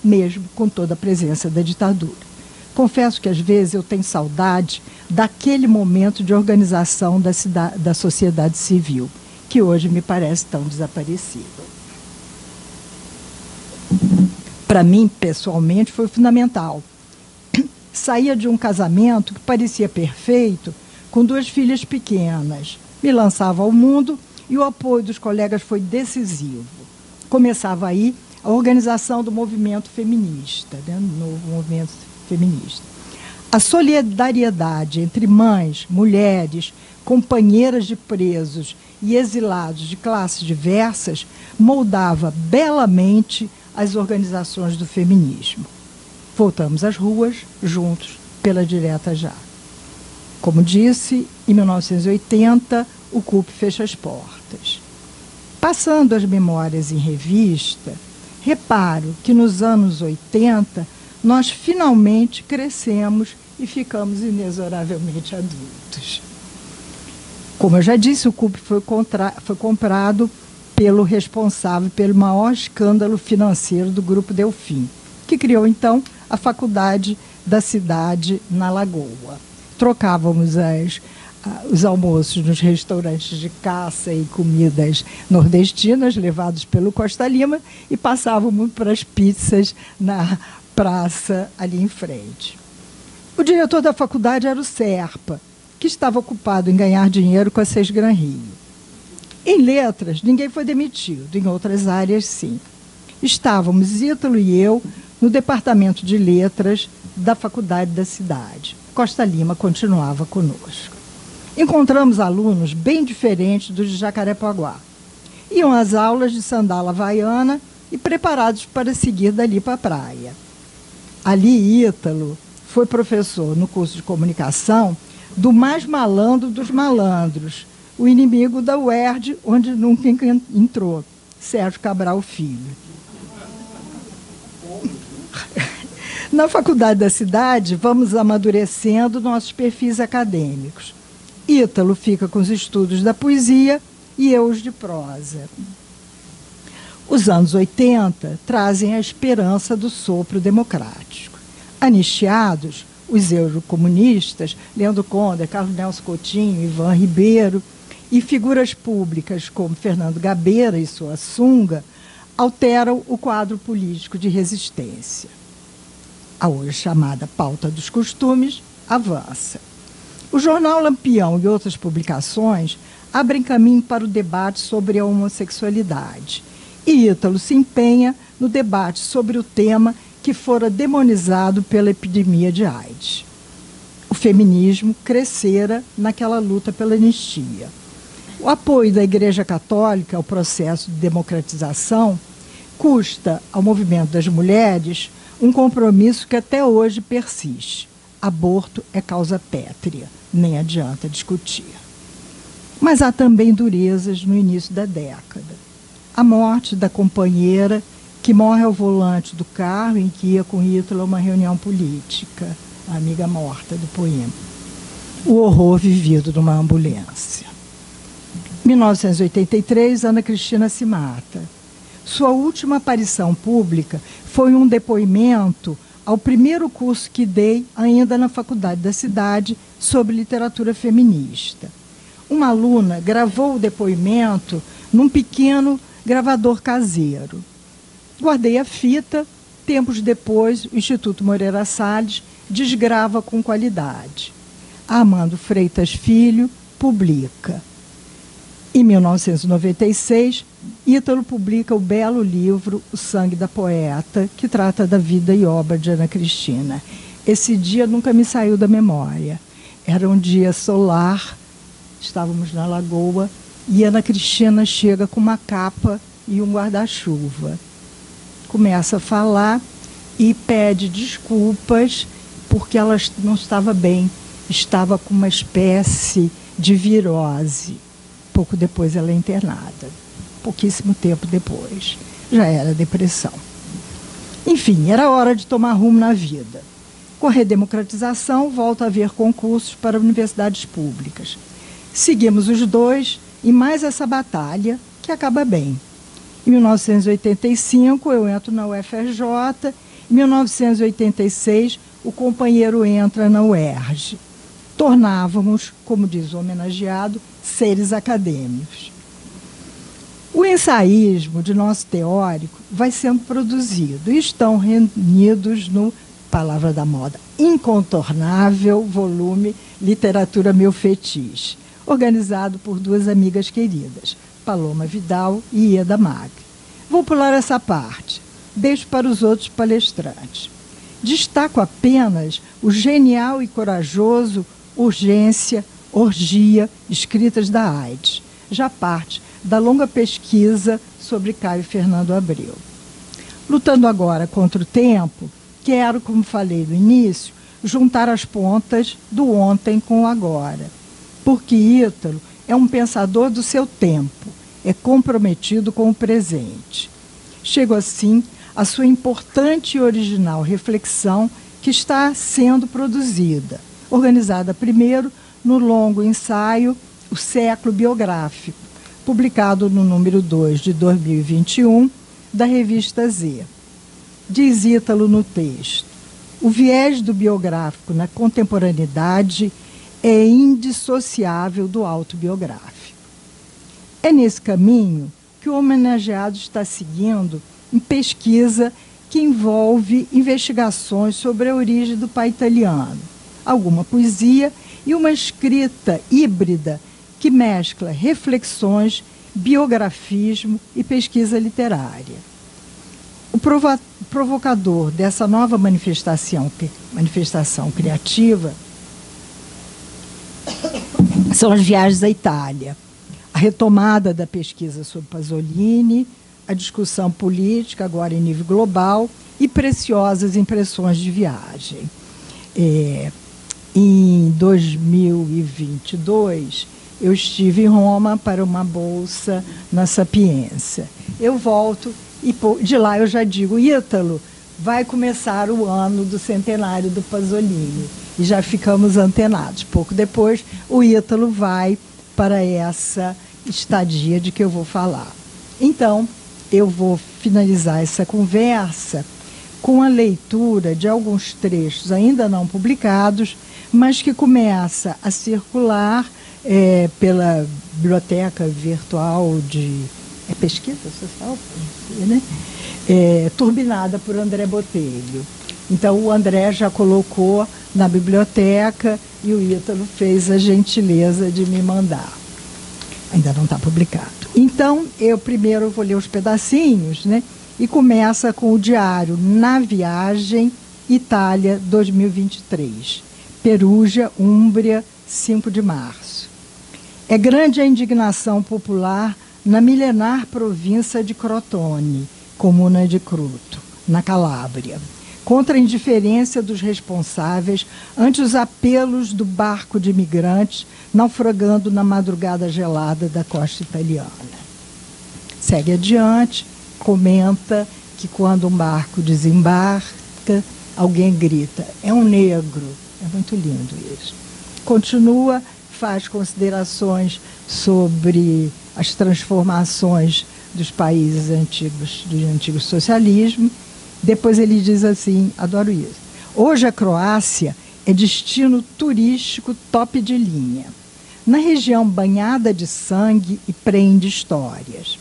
mesmo com toda a presença da ditadura. Confesso que, às vezes, eu tenho saudade daquele momento de organização da sociedade civil, que hoje me parece tão desaparecido. Para mim, pessoalmente, foi fundamental. Saía de um casamento que parecia perfeito, com 2 filhas pequenas. Me lançava ao mundo e o apoio dos colegas foi decisivo. Começava aí a organização do movimento feminista, né, do novo movimento feminista. A solidariedade entre mães, mulheres, companheiras de presos e exilados de classes diversas moldava belamente as organizações do feminismo. Voltamos às ruas, juntos, pela direta já. Como disse, em 1980, o CUP fecha as portas. Passando as memórias em revista, reparo que nos anos 80, nós finalmente crescemos e ficamos inexoravelmente adultos. Como eu já disse, o CUP foi comprado pelo responsável pelo maior escândalo financeiro do Grupo Delfim, que criou, então, a Faculdade da Cidade na Lagoa. Trocávamos os almoços nos restaurantes de caça e comidas nordestinas, levados pelo Costa Lima, e passávamos para as pizzas na praça ali em frente. O diretor da faculdade era o Serpa, que estava ocupado em ganhar dinheiro com a Sesgran Rio. Em letras, ninguém foi demitido, em outras áreas, sim. Estávamos, Ítalo e eu, no departamento de letras da Faculdade da Cidade. Costa Lima continuava conosco. Encontramos alunos bem diferentes dos de Jacarepaguá. Iam às aulas de sandala havaiana e preparados para seguir dali para a praia. Ali, Ítalo foi professor no curso de comunicação do mais malandro dos malandros, o inimigo da UERJ, onde nunca entrou, Sérgio Cabral Filho. Na Faculdade da Cidade, vamos amadurecendo nossos perfis acadêmicos. Ítalo fica com os estudos da poesia e eu os de prosa. Os anos 80 trazem a esperança do sopro democrático. Anistiados, os eurocomunistas, Leandro Conde, Carlos Nelson Coutinho, Ivan Ribeiro, e figuras públicas como Fernando Gabeira e sua sunga, alteram o quadro político de resistência. A hoje chamada pauta dos costumes avança. O jornal Lampião e outras publicações abrem caminho para o debate sobre a homossexualidade. E Ítalo se empenha no debate sobre o tema que fora demonizado pela epidemia de AIDS. O feminismo crescera naquela luta pela anistia. O apoio da Igreja Católica ao processo de democratização custa ao movimento das mulheres um compromisso que até hoje persiste. Aborto é causa pétrea, nem adianta discutir. Mas há também durezas no início da década. A morte da companheira que morre ao volante do carro em que ia com Ítalo a uma reunião política, a amiga morta do poema. O horror vivido numa ambulância. Em 1983, Ana Cristina se mata. Sua última aparição pública foi um depoimento ao primeiro curso que dei, ainda na Faculdade da Cidade, sobre literatura feminista. Uma aluna gravou o depoimento num pequeno gravador caseiro. Guardei a fita. Tempos depois, o Instituto Moreira Salles desgrava com qualidade. Armando Freitas Filho publica. Em 1996, Ítalo publica o belo livro O Sangue da Poeta, que trata da vida e obra de Ana Cristina. Esse dia nunca me saiu da memória. Era um dia solar, estávamos na lagoa, e Ana Cristina chega com uma capa e um guarda-chuva. Começa a falar e pede desculpas porque ela não estava bem, estava com uma espécie de virose. Pouco depois ela é internada, pouquíssimo tempo depois. Já era depressão. Enfim, era hora de tomar rumo na vida. Com a redemocratização, volta a haver concursos para universidades públicas. Seguimos os dois e mais essa batalha, que acaba bem. Em 1985, eu entro na UFRJ. Em 1986, o companheiro entra na UERJ. Tornávamos, como diz o homenageado, seres acadêmicos. O ensaísmo de nosso teórico vai sendo produzido e estão reunidos no, palavra da moda, incontornável volume Literatura Meu Fetiche, organizado por duas amigas queridas, Paloma Vidal e Ieda Magri. Vou pular essa parte, deixo para os outros palestrantes. Destaco apenas o genial e corajoso Urgência, Orgia, Escritas da AIDS, já parte da longa pesquisa sobre Caio Fernando Abreu. Lutando agora contra o tempo, quero, como falei no início, juntar as pontas do ontem com o agora, porque Ítalo é um pensador do seu tempo, é comprometido com o presente. Chego assim à sua importante e original reflexão que está sendo produzida, organizada primeiro no longo ensaio O Século Biográfico, publicado no número 2 de 2021 da revista Z. Diz Ítalo no texto: o viés do biográfico na contemporaneidade é indissociável do autobiográfico. É nesse caminho que o homenageado está seguindo em pesquisa que envolve investigações sobre a origem do pai italiano, alguma poesia e uma escrita híbrida que mescla reflexões, biografismo e pesquisa literária. O provocador dessa nova manifestação criativa são as viagens à Itália, a retomada da pesquisa sobre Pasolini, a discussão política, agora em nível global, e preciosas impressões de viagem. Em 2022, eu estive em Roma para uma bolsa na Sapienza. Eu volto e de lá eu já digo, Ítalo, vai começar o ano do centenário do Pasolini. E já ficamos antenados. Pouco depois, o Ítalo vai para essa estadia de que eu vou falar. Então, eu vou finalizar essa conversa com a leitura de alguns trechos ainda não publicados, mas que começa a circular pela biblioteca virtual de pesquisa social, né? Turbinada por André Botelho. Então, o André já colocou na biblioteca e o Ítalo fez a gentileza de me mandar. Ainda não está publicado. Então, eu primeiro vou ler os pedacinhos, né? E começa com o diário Na Viagem, Itália, 2023. Perugia, Úmbria, 5 de março. É grande a indignação popular na milenar província de Crotone, comuna de Cruto, na Calábria, contra a indiferença dos responsáveis ante os apelos do barco de imigrantes naufragando na madrugada gelada da costa italiana. Segue adiante, comenta que quando um barco desembarca, alguém grita, é um negro. É muito lindo isso. Continua, faz considerações sobre as transformações dos países antigos, do antigo socialismo. Depois ele diz assim, adoro isso, hoje a Croácia é destino turístico top de linha. Na região banhada de sangue e prende histórias.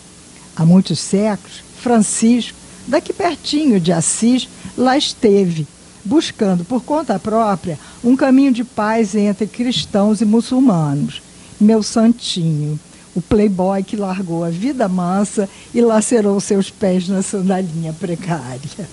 Há muitos séculos, Francisco, daqui pertinho de Assis, lá esteve, buscando por conta própria um caminho de paz entre cristãos e muçulmanos. Meu santinho, o playboy que largou a vida mansa e lacerou seus pés na sandalinha precária.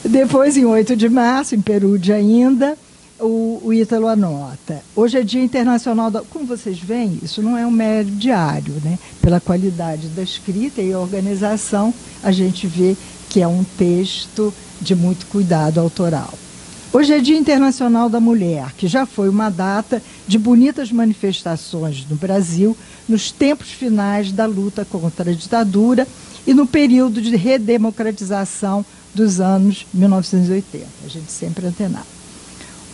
Depois, em 8 de março, em Perugia ainda, o Ítalo anota. Hoje é Dia Internacional da... Como vocês veem, isso não é um mero diário, né? Pela qualidade da escrita e organização, a gente vê que é um texto de muito cuidado autoral. Hoje é Dia Internacional da Mulher, que já foi uma data de bonitas manifestações no Brasil nos tempos finais da luta contra a ditadura e no período de redemocratização dos anos 1980. A gente sempre antenado.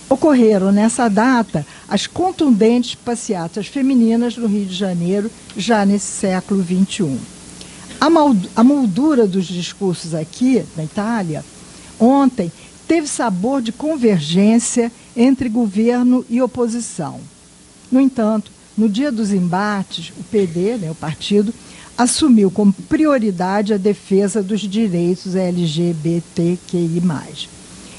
Ocorreram nessa data as contundentes passeatas femininas no Rio de Janeiro, já nesse século XXI. A moldura dos discursos aqui, na Itália, ontem, teve sabor de convergência entre governo e oposição. No entanto, no dia dos embates, o PD, né, o partido, assumiu como prioridade a defesa dos direitos LGBTQI+.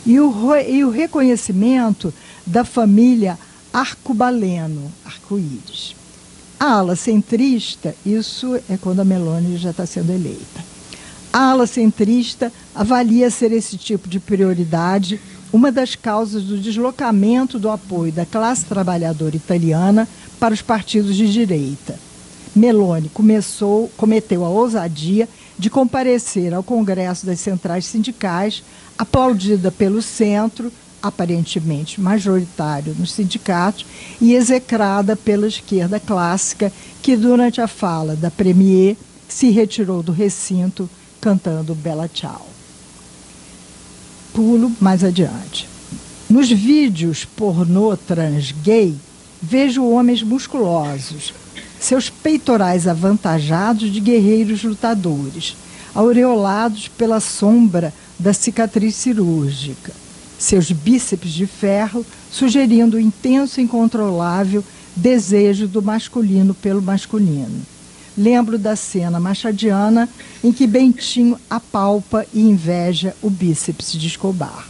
E o reconhecimento da família arcobaleno, arco-íris. A ala centrista, isso é quando a Meloni já está sendo eleita. A ala centrista avalia ser esse tipo de prioridade uma das causas do deslocamento do apoio da classe trabalhadora italiana para os partidos de direita. Meloni cometeu a ousadia de comparecer ao Congresso das Centrais Sindicais, aplaudida pelo centro, aparentemente majoritário nos sindicatos, e execrada pela esquerda clássica, que durante a fala da premier se retirou do recinto cantando Bella Ciao. Pulo mais adiante. Nos vídeos pornô trans-gay, vejo homens musculosos, seus peitorais avantajados de guerreiros lutadores, aureolados pela sombra da cicatriz cirúrgica, seus bíceps de ferro sugerindo o intenso e incontrolável desejo do masculino pelo masculino. Lembro da cena machadiana em que Bentinho apalpa e inveja o bíceps de Escobar.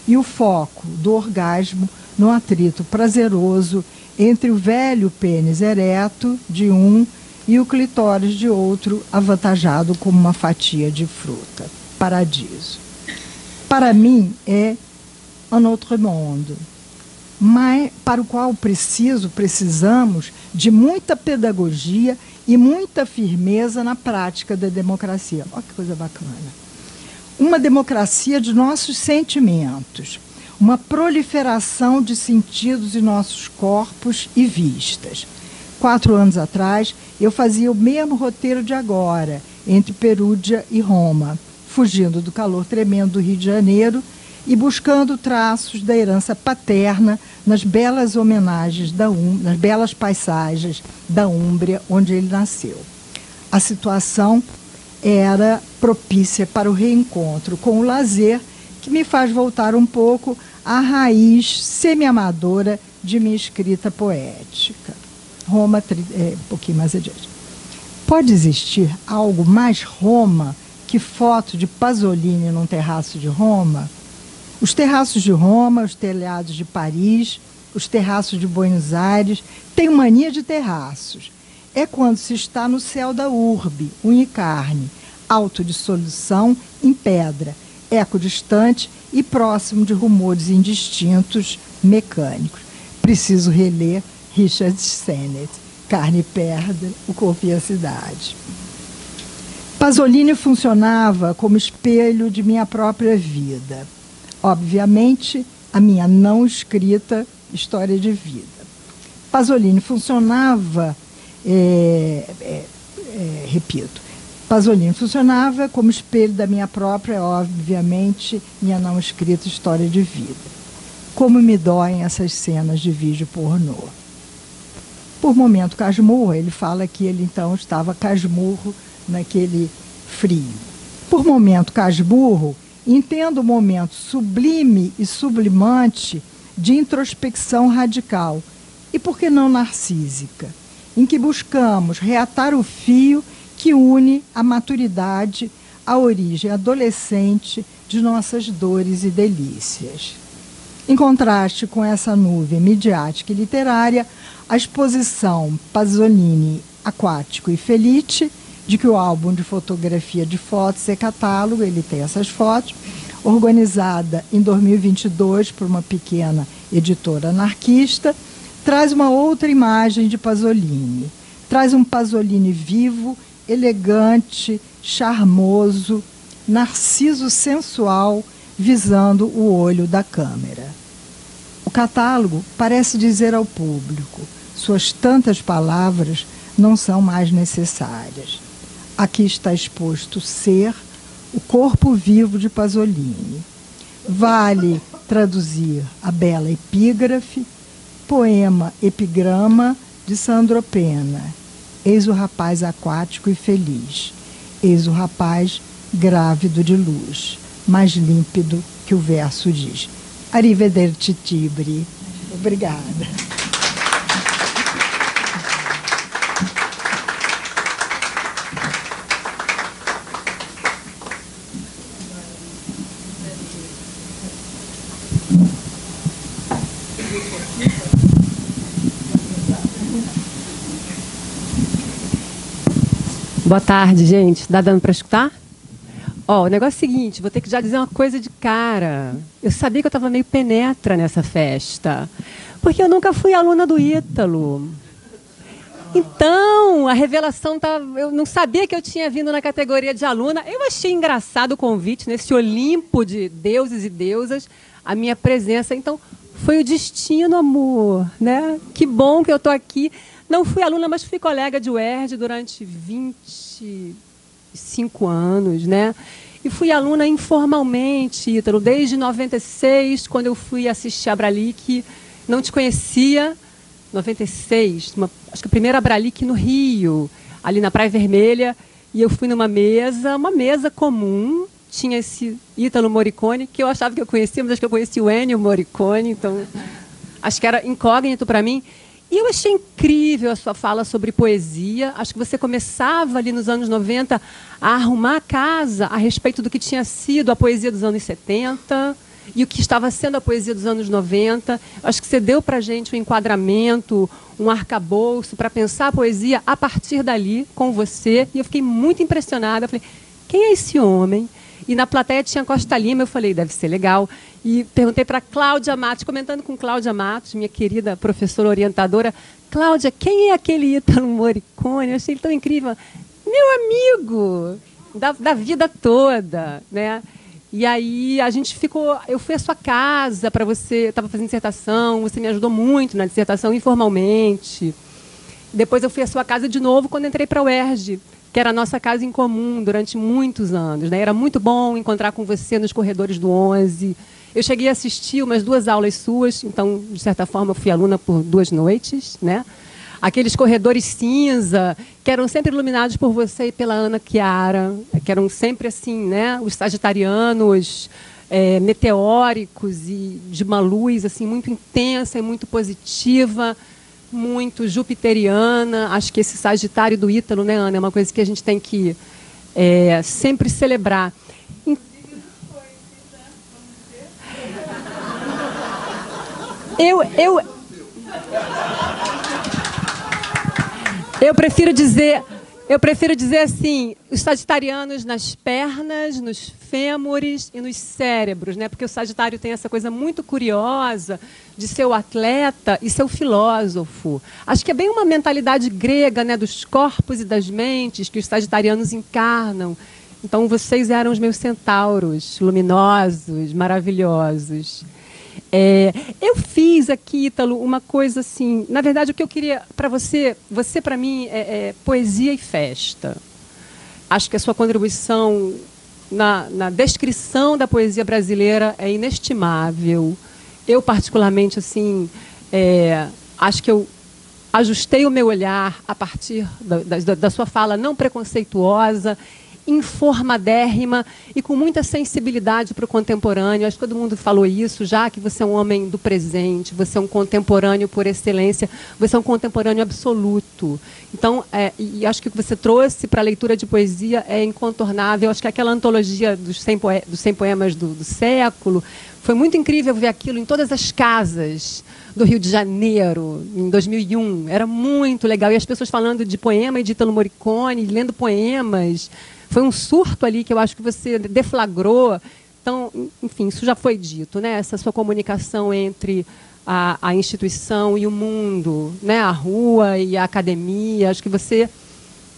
E o foco do orgasmo no atrito prazeroso entre o velho pênis ereto de um e o clitóris de outro, avantajado como uma fatia de fruta. Paradiso. Para mim, é un autre monde, mas para o qual precisamos de muita pedagogia e muita firmeza na prática da democracia. Olha que coisa bacana. Uma democracia de nossos sentimentos, uma proliferação de sentidos em nossos corpos e vistas. 4 anos atrás, eu fazia o mesmo roteiro de agora, entre Perúdia e Roma, fugindo do calor tremendo do Rio de Janeiro e buscando traços da herança paterna nas belas homenagens nas belas paisagens da Úmbria, onde ele nasceu. A situação era propícia para o reencontro com o lazer, que me faz voltar um pouco à raiz semi-amadora de minha escrita poética. Roma, um pouquinho mais adiante. Pode existir algo mais Roma que foto de Pasolini num terraço de Roma? Os terraços de Roma, os telhados de Paris, os terraços de Buenos Aires, têm mania de terraços. É quando se está no céu da urbe, unha e carne, alto de solução em pedra, eco distante e próximo de rumores indistintos mecânicos. Preciso reler Richard Sennett, Carne e Pedra, O Corpo e a Cidade. Pasolini funcionava como espelho de minha própria vida. Obviamente, a minha não escrita história de vida. Pasolini funcionava, Pasolini funcionava como espelho da minha própria, obviamente, minha não escrita história de vida. Como me doem essas cenas de vídeo pornô. Por momento casmurro, ele fala que ele então estava casmurro naquele frio. Por momento casmurro, entendo o momento sublime e sublimante de introspecção radical, e por que não narcísica, em que buscamos reatar o fio que une a maturidade à origem adolescente de nossas dores e delícias. Em contraste com essa nuvem midiática e literária, a exposição Pasolini Aquático e Felice, de que o álbum de fotografia de fotos é catálogo, ele tem essas fotos, organizada em 2022 por uma pequena editora anarquista, traz uma outra imagem de Pasolini. Traz um Pasolini vivo, elegante, charmoso, narciso sensual, visando o olho da câmera. O catálogo parece dizer ao público: suas tantas palavras não são mais necessárias. Aqui está exposto ser, o corpo vivo de Pasolini. Vale traduzir a bela epígrafe, poema epigrama de Sandro Penna. Eis o rapaz aquático e feliz. Eis o rapaz grávido de luz, mais límpido que o verso diz. Arrivederci Tibri. Obrigada. Boa tarde, gente. Dá dando para escutar? Ó, o negócio é o seguinte, vou ter que já dizer uma coisa de cara. Eu sabia que eu estava meio penetra nessa festa, porque eu nunca fui aluna do Ítalo. Então, a revelação estava... Eu não sabia que eu tinha vindo na categoria de aluna. Eu achei engraçado o convite, nesse Olimpo de deuses e deusas, a minha presença. Então, foi o destino, amor, né? Que bom que eu estou aqui. Não fui aluna, mas fui colega de UERJ durante 25 anos, né? E fui aluna informalmente, Ítalo, desde 96, quando eu fui assistir a Bralic, não te conhecia, 96, acho que a primeira Bralic no Rio, ali na Praia Vermelha, e eu fui numa mesa, uma mesa comum, tinha esse Ítalo Morricone, que eu achava que eu conhecia, mas acho que eu conheci o Ennio Morricone, então acho que era incógnito para mim. E eu achei incrível a sua fala sobre poesia. Acho que você começava ali nos anos 90 a arrumar a casa a respeito do que tinha sido a poesia dos anos 70 e o que estava sendo a poesia dos anos 90. Acho que você deu para a gente um enquadramento, um arcabouço para pensar a poesia a partir dali, com você. E eu fiquei muito impressionada. Eu falei, quem é esse homem? E na plateia tinha Costa Lima, eu falei, deve ser legal. E perguntei para Cláudia Matos, comentando com Cláudia Matos, minha querida professora orientadora, Cláudia, quem é aquele Ítalo Morricone? Eu achei ele tão incrível. Meu amigo, da vida toda, né? E aí a gente ficou... Eu fui à sua casa para você... Estava fazendo dissertação, você me ajudou muito na dissertação informalmente. Depois eu fui à sua casa de novo quando entrei para a UERJ, que era a nossa casa em comum durante muitos anos, né? Era muito bom encontrar com você nos corredores do 11. Eu cheguei a assistir umas 2 aulas suas, então, de certa forma, eu fui aluna por 2 noites, né? Aqueles corredores cinza, que eram sempre iluminados por você e pela Ana Chiara, que eram sempre assim, né? Os sagitarianos meteóricos e de uma luz assim, muito intensa e muito positiva, muito jupiteriana. Acho que esse Sagitário do Ítalo, né, Ana, é uma coisa que a gente tem que sempre celebrar. Eu prefiro dizer assim, os sagitarianos nas pernas, nos fêmures e nos cérebros, né? Porque o Sagitário tem essa coisa muito curiosa de ser o atleta e ser o filósofo. Acho que é bem uma mentalidade grega, né? Dos corpos e das mentes que os sagitarianos encarnam. Então, vocês eram os meus centauros, luminosos, maravilhosos. Eu fiz aqui, Ítalo, uma coisa assim... Na verdade, o que eu queria para você para mim, é poesia e festa. Acho que a sua contribuição na descrição da poesia brasileira é inestimável. Eu, particularmente, assim, acho que eu ajustei o meu olhar a partir da sua fala não preconceituosa, informadérrima e com muita sensibilidade para o contemporâneo. Acho que todo mundo falou isso, já que você é um homem do presente, você é um contemporâneo por excelência, você é um contemporâneo absoluto. Então, e acho que o que você trouxe para a leitura de poesia é incontornável. Acho que aquela antologia dos 100 poemas do século, foi muito incrível ver aquilo em todas as casas do Rio de Janeiro, em 2001. Era muito legal. E as pessoas falando de poema e de Ítalo Morricone, lendo poemas. Foi um surto ali que eu acho que você deflagrou. Então, enfim, isso já foi dito, né? Essa sua comunicação entre a instituição e o mundo, né? A rua e a academia. Acho que você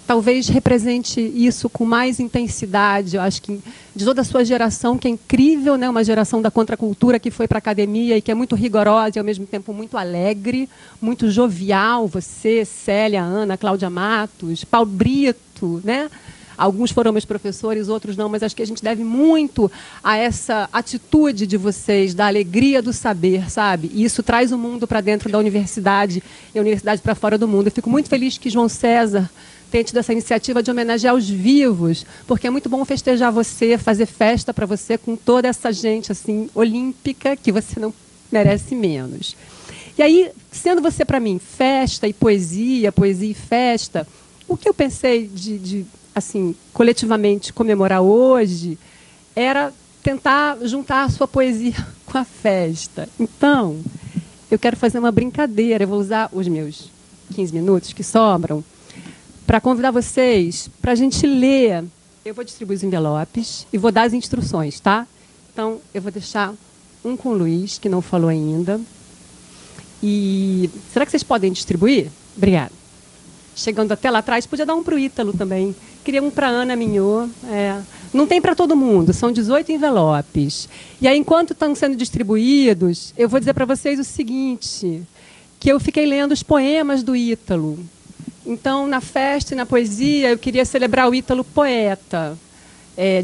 talvez represente isso com mais intensidade. Eu acho que de toda a sua geração, que é incrível, né? Uma geração da contracultura que foi para a academia e que é muito rigorosa e, ao mesmo tempo, muito alegre, muito jovial. Você, Célia, Ana, Cláudia Matos, Paulo Brito, né? Alguns foram meus professores, outros não, mas acho que a gente deve muito a essa atitude de vocês, da alegria do saber, sabe? E isso traz o mundo para dentro da universidade e a universidade para fora do mundo. Eu fico muito feliz que João César tenha tido essa iniciativa de homenagear os vivos, porque é muito bom festejar você, fazer festa para você com toda essa gente assim olímpica, que você não merece menos. E aí, sendo você para mim festa e poesia e festa, o que eu pensei de assim, coletivamente comemorar hoje, era tentar juntar a sua poesia com a festa. Então, eu quero fazer uma brincadeira, eu vou usar os meus 15 minutos que sobram, para convidar vocês para a gente ler. Eu vou distribuir os envelopes e vou dar as instruções, tá? Então, eu vou deixar um com o Luiz, que não falou ainda. E será que vocês podem distribuir? Obrigada. Chegando até lá atrás, podia dar um para o Ítalo também. Queria um para a Ana Mignot. Não tem para todo mundo, são 18 envelopes. E aí, enquanto estão sendo distribuídos, eu vou dizer para vocês o seguinte, que eu fiquei lendo os poemas do Ítalo. Então, na festa e na poesia, eu queria celebrar o Ítalo poeta.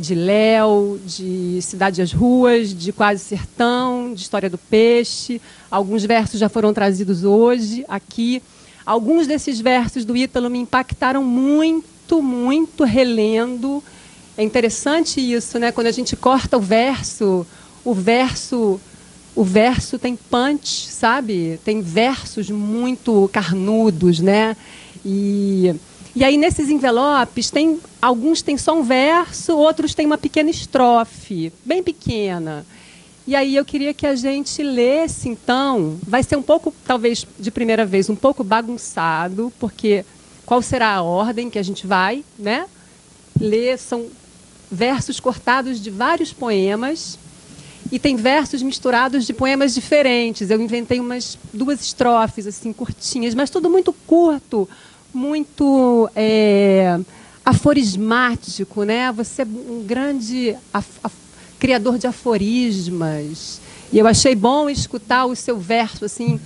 De Léo, de Cidade às Ruas, de Quase Sertão, de História do Peixe. Alguns versos já foram trazidos hoje aqui. Alguns desses versos do Ítalo me impactaram muito, muito relendo. É interessante isso, né? Quando a gente corta o verso tem punch, sabe? Tem versos muito carnudos, né? E aí, nesses envelopes, alguns têm só um verso, outros têm uma pequena estrofe, bem pequena. E aí eu queria que a gente lesse, então, vai ser um pouco, talvez, de primeira vez, um pouco bagunçado, porque qual será a ordem que a gente vai, né, ler? São versos cortados de vários poemas, e tem versos misturados de poemas diferentes. Eu inventei umas 2 estrofes, assim, curtinhas, mas tudo muito curto, muito aforismático, né? Você é um grande criador de aforismas. E eu achei bom escutar o seu verso, assim,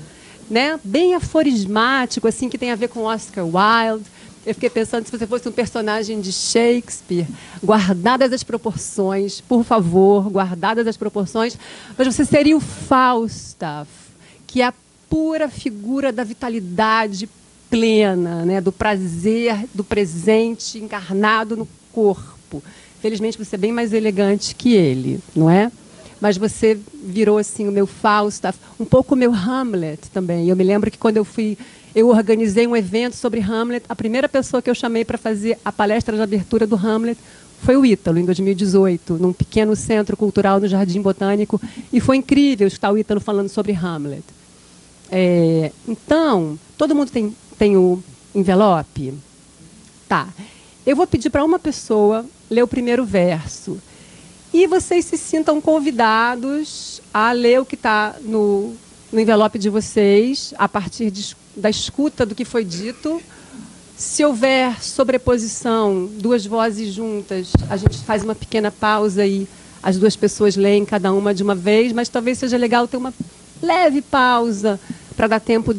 né, bem aforismático, assim, que tem a ver com Oscar Wilde. Eu fiquei pensando, se você fosse um personagem de Shakespeare, guardadas as proporções, por favor, guardadas as proporções, mas você seria o Falstaff, que é a pura figura da vitalidade plena, né, do prazer, do presente encarnado no corpo. Felizmente, você é bem mais elegante que ele, não é? Mas você virou, assim, o meu Falstaff, um pouco o meu Hamlet também. Eu me lembro que quando eu organizei um evento sobre Hamlet, a primeira pessoa que eu chamei para fazer a palestra de abertura do Hamlet foi o Ítalo, em 2018, num pequeno centro cultural no Jardim Botânico, e foi incrível escutar o Ítalo falando sobre Hamlet. Então, todo mundo tem o envelope? Tá. Eu vou pedir para uma pessoa ler o primeiro verso. E vocês se sintam convidados a ler o que está no envelope de vocês, a partir da escuta do que foi dito. Se houver sobreposição, duas vozes juntas, a gente faz uma pequena pausa e as duas pessoas leem cada uma de uma vez, mas talvez seja legal ter uma leve pausa para dar tempo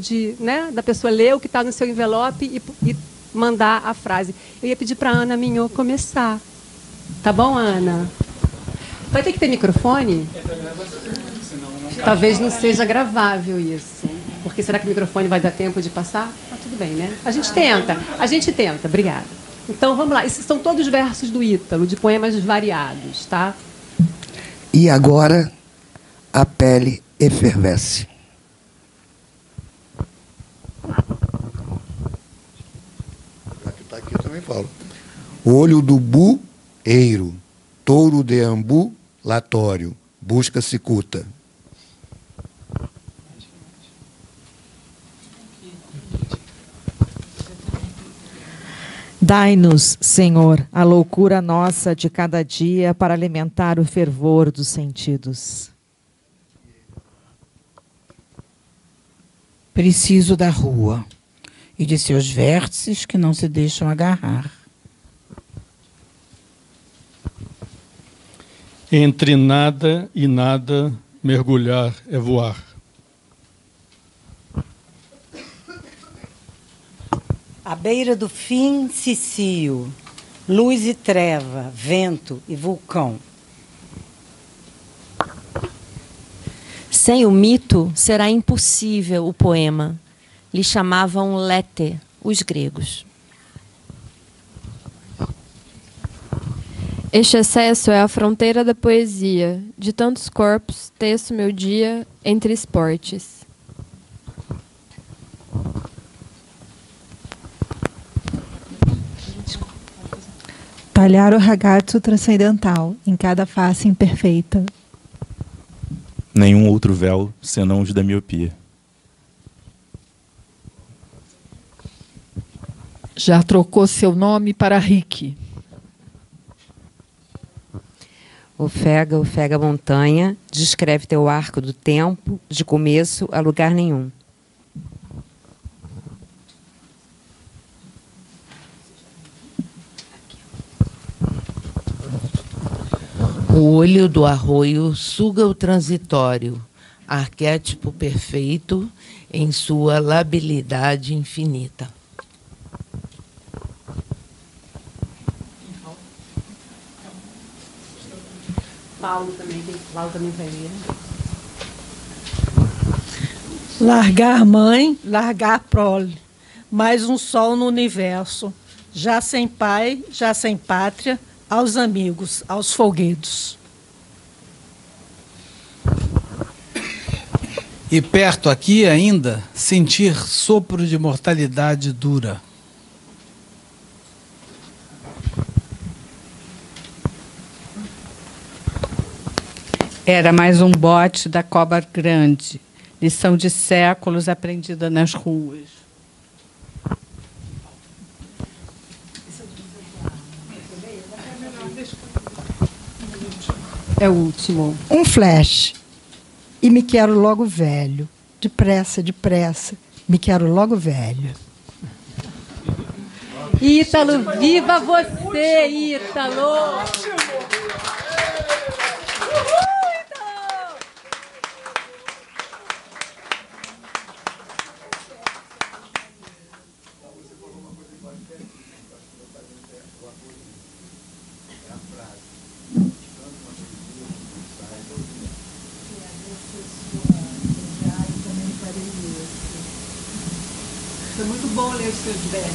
da pessoa ler o que está no seu envelope e mandar a frase. Eu ia pedir para a Ana Mignot começar. Tá bom, Ana? Vai ter que ter microfone? Talvez não seja gravável isso. Porque será que o microfone vai dar tempo de passar? Ah, tudo bem, né? A gente tenta. Obrigada. Então, vamos lá. Esses são todos versos do Ítalo, de poemas variados, tá? E agora, a pele efervesce. Já que está aqui, eu também falo. Olho do bueiro, touro de ambulatório, busca cicuta. Dai-nos, Senhor, a loucura nossa de cada dia para alimentar o fervor dos sentidos. Preciso da rua e de seus vértices que não se deixam agarrar. Entre nada e nada, mergulhar é voar. À beira do fim, cicio, luz e treva, vento e vulcão. Sem o mito, será impossível o poema. Lhe chamavam léte, os gregos. Este excesso é a fronteira da poesia. De tantos corpos, teço meu dia entre esportes. Talhar o ragazzo transcendental em cada face imperfeita. Nenhum outro véu senão os da miopia. Já trocou seu nome para Rick. Ofega montanha, descreve teu arco do tempo, de começo a lugar nenhum. O olho do arroio suga o transitório, arquétipo perfeito em sua labilidade infinita. Paulo também vai ler. Largar mãe, largar prole, mais um sol no universo, já sem pai, já sem pátria, aos amigos, aos folguedos. E perto aqui ainda, sentir sopro de mortalidade dura. Era mais um bote da cobra grande, lição de séculos aprendida nas ruas. É o último. Um flash. E me quero logo velho. Depressa, depressa. Me quero logo velho. Ítalo, viva você, Ítalo! Foi muito bom ler os seus versos.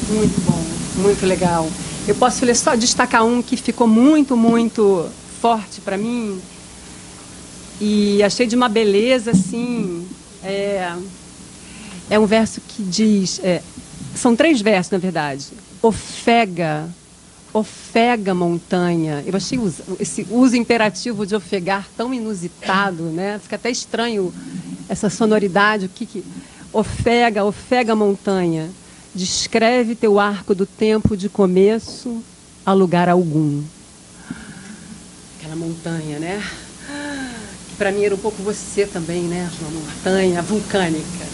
Muito bom, muito legal. Eu posso só destacar um que ficou muito, muito forte para mim. E achei de uma beleza, assim. É um verso que diz... são 3 versos, na verdade. Ofega montanha. Eu achei esse uso imperativo de ofegar tão inusitado, né? Fica até estranho essa sonoridade. Ofega montanha. Descreve teu arco do tempo de começo a lugar algum. Aquela montanha, né? Que para mim era um pouco você também, né? Uma montanha vulcânica.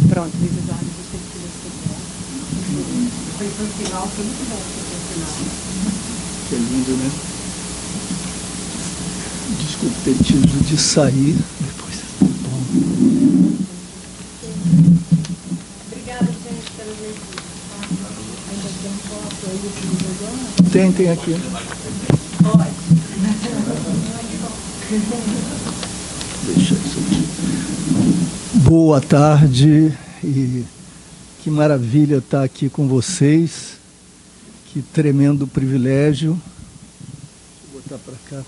Pronto, Luiz Eduardo, você que você quer. Foi no final, foi muito bom no final. Que lindo, né? Desculpe ter tido de sair depois. Bom. Obrigada, gente, pela leitura. Tem aqui. Deixa isso aqui. Boa tarde e que maravilha estar aqui com vocês. Que tremendo privilégio. Vou botar para cá.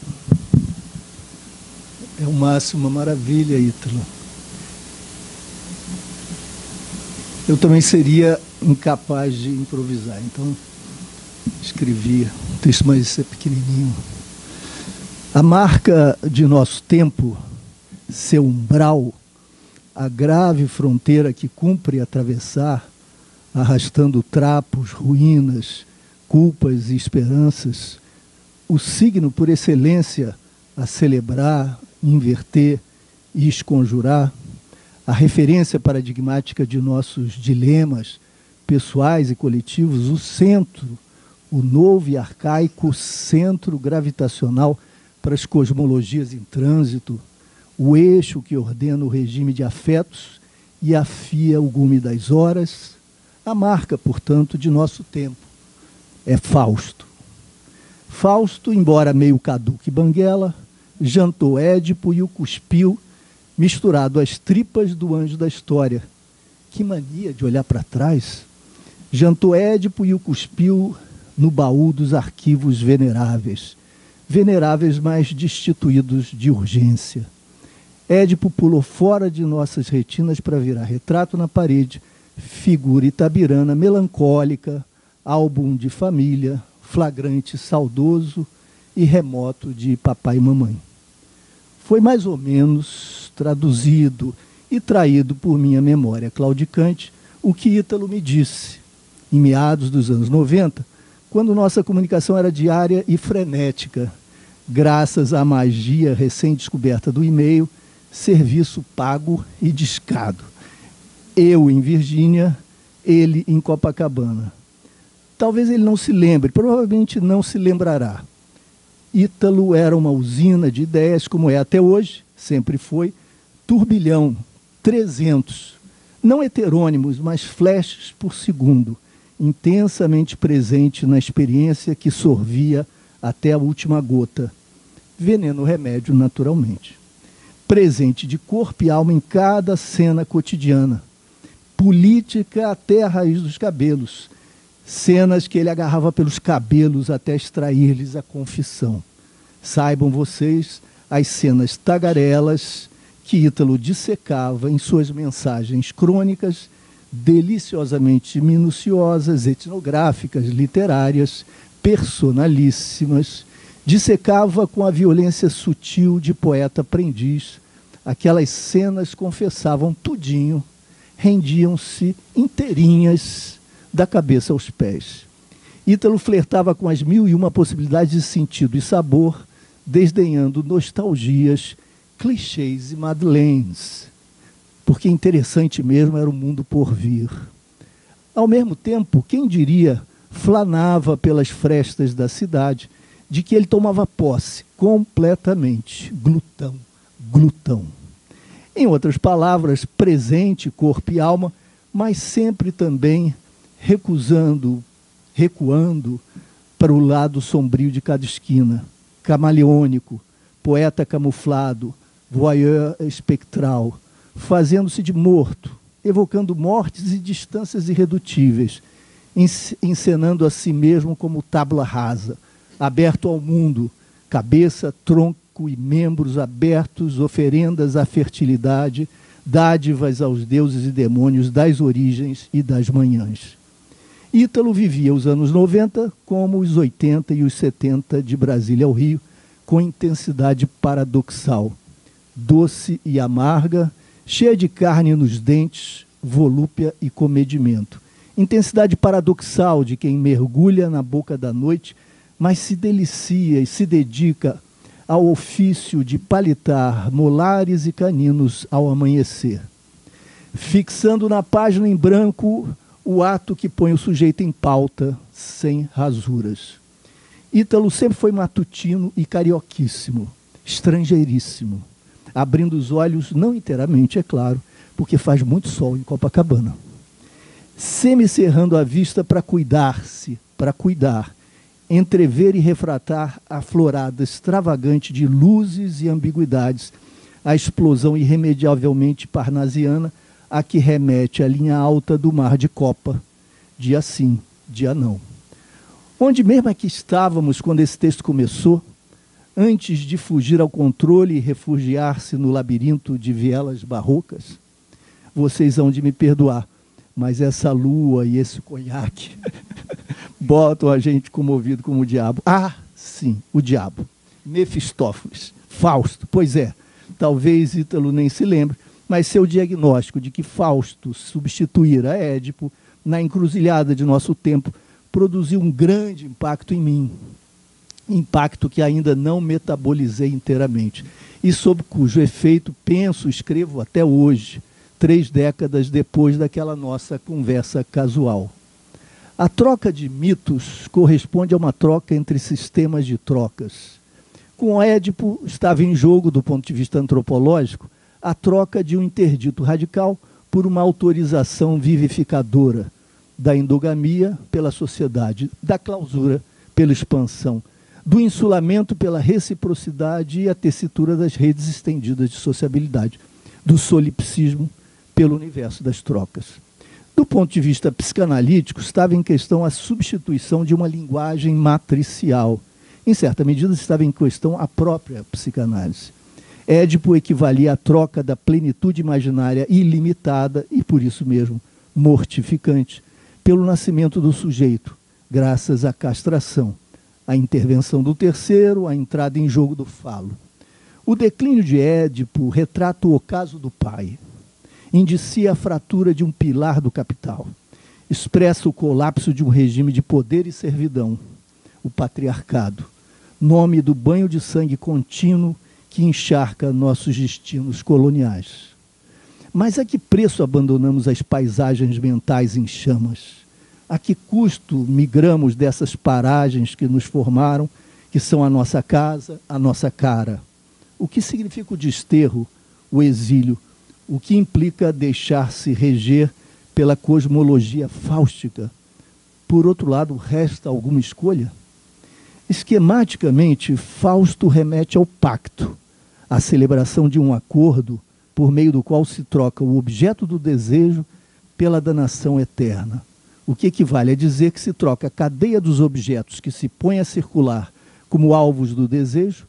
É o máximo, uma maravilha, Ítalo. Eu também seria incapaz de improvisar, então escrevi um texto, mas isso é pequenininho. A marca de nosso tempo, seu umbral, a grave fronteira que cumpre atravessar, arrastando trapos, ruínas, culpas e esperanças, o signo por excelência a celebrar, inverter e esconjurar, a referência paradigmática de nossos dilemas pessoais e coletivos, o centro, o novo e arcaico centro gravitacional para as cosmologias em trânsito, o eixo que ordena o regime de afetos e afia o gume das horas, a marca, portanto, de nosso tempo. É Fausto. Fausto, embora meio caduco e banguela, jantou Édipo e o cuspiu, misturado às tripas do anjo da história. Que mania de olhar para trás! Jantou Édipo e o cuspiu no baú dos arquivos veneráveis, mas destituídos de urgência. Édipo pulou fora de nossas retinas para virar retrato na parede, figura itabirana, melancólica, álbum de família, flagrante saudoso e remoto de papai e mamãe. Foi mais ou menos traduzido e traído por minha memória claudicante o que Ítalo me disse, em meados dos anos 90, quando nossa comunicação era diária e frenética, graças à magia recém-descoberta do e-mail, serviço pago e discado. Eu em Virgínia, ele em Copacabana. Talvez ele não se lembre, provavelmente não se lembrará. Ítalo era uma usina de ideias, como é até hoje, sempre foi, turbilhão, 300, não heterônimos, mas flashes por segundo, intensamente presente na experiência que sorvia até a última gota. Veneno remédio, naturalmente. Presente de corpo e alma em cada cena cotidiana. Política até a raiz dos cabelos. Cenas que ele agarrava pelos cabelos até extrair-lhes a confissão. Saibam vocês as cenas tagarelas que Ítalo dissecava em suas mensagens crônicas, deliciosamente minuciosas, etnográficas, literárias, personalíssimas. Dissecava com a violência sutil de poeta aprendiz. Aquelas cenas confessavam tudinho, rendiam-se inteirinhas da cabeça aos pés. Ítalo flertava com as 1001 possibilidades de sentido e sabor, desdenhando nostalgias, clichês e madeleines, porque interessante mesmo era o mundo por vir. Ao mesmo tempo, quem diria, flanava pelas frestas da cidade, de que ele tomava posse completamente, glutão. Em outras palavras, presente, corpo e alma, mas sempre também recuando para o lado sombrio de cada esquina, camaleônico, poeta camuflado, voyeur espectral, fazendo-se de morto, evocando mortes e distâncias irredutíveis, encenando a si mesmo como tábua rasa, aberto ao mundo, cabeça, tronco e membros abertos, oferendas à fertilidade, dádivas aos deuses e demônios das origens e das manhãs. Ítalo vivia os anos 90 como os 80 e os 70 de Brasília ao Rio, com intensidade paradoxal, doce e amarga, cheia de carne nos dentes, volúpia e comedimento. Intensidade paradoxal de quem mergulha na boca da noite, mas se delicia e se dedica ao ofício de palitar molares e caninos ao amanhecer, fixando na página em branco o ato que põe o sujeito em pauta, sem rasuras. Ítalo sempre foi matutino e carioquíssimo, estrangeiríssimo, abrindo os olhos, não inteiramente, é claro, porque faz muito sol em Copacabana. Semicerrando a vista para cuidar-se, para cuidar, entrever e refratar a florada extravagante de luzes e ambiguidades, a explosão irremediavelmente parnasiana a que remete a linha alta do mar de Copa, dia sim, dia não. Onde mesmo é que estávamos quando esse texto começou, antes de fugir ao controle e refugiar-se no labirinto de vielas barrocas? Vocês hão de me perdoar, mas essa lua e esse conhaque botam a gente comovido como o diabo. Ah, sim, o diabo. Mefistófeles, Fausto, pois é, talvez Ítalo nem se lembre, mas seu diagnóstico de que Fausto substituíra Édipo na encruzilhada de nosso tempo produziu um grande impacto em mim, impacto que ainda não metabolizei inteiramente, e sob cujo efeito penso, escrevo até hoje, 3 décadas depois daquela nossa conversa casual. A troca de mitos corresponde a uma troca entre sistemas de trocas. Com Édipo estava em jogo, do ponto de vista antropológico, a troca de um interdito radical por uma autorização vivificadora, da endogamia pela sociedade, da clausura pela expansão, do insulamento pela reciprocidade e a tessitura das redes estendidas de sociabilidade, do solipsismo pelo universo das trocas. Do ponto de vista psicanalítico, estava em questão a substituição de uma linguagem matricial. Em certa medida, estava em questão a própria psicanálise. Édipo equivalia à troca da plenitude imaginária ilimitada e, por isso mesmo, mortificante, pelo nascimento do sujeito, graças à castração, à intervenção do terceiro, à entrada em jogo do falo. O declínio de Édipo retrata o ocaso do pai, indicia a fratura de um pilar do capital, expressa o colapso de um regime de poder e servidão, o patriarcado, nome do banho de sangue contínuo que encharca nossos destinos coloniais. Mas a que preço abandonamos as paisagens mentais em chamas? A que custo migramos dessas paragens que nos formaram, que são a nossa casa, a nossa cara? O que significa o desterro, o exílio? O que implica deixar-se reger pela cosmologia fáustica? Por outro lado, resta alguma escolha? Esquematicamente, Fausto remete ao pacto, à celebração de um acordo por meio do qual se troca o objeto do desejo pela danação eterna. O que equivale a dizer que se troca a cadeia dos objetos que se põe a circular como alvos do desejo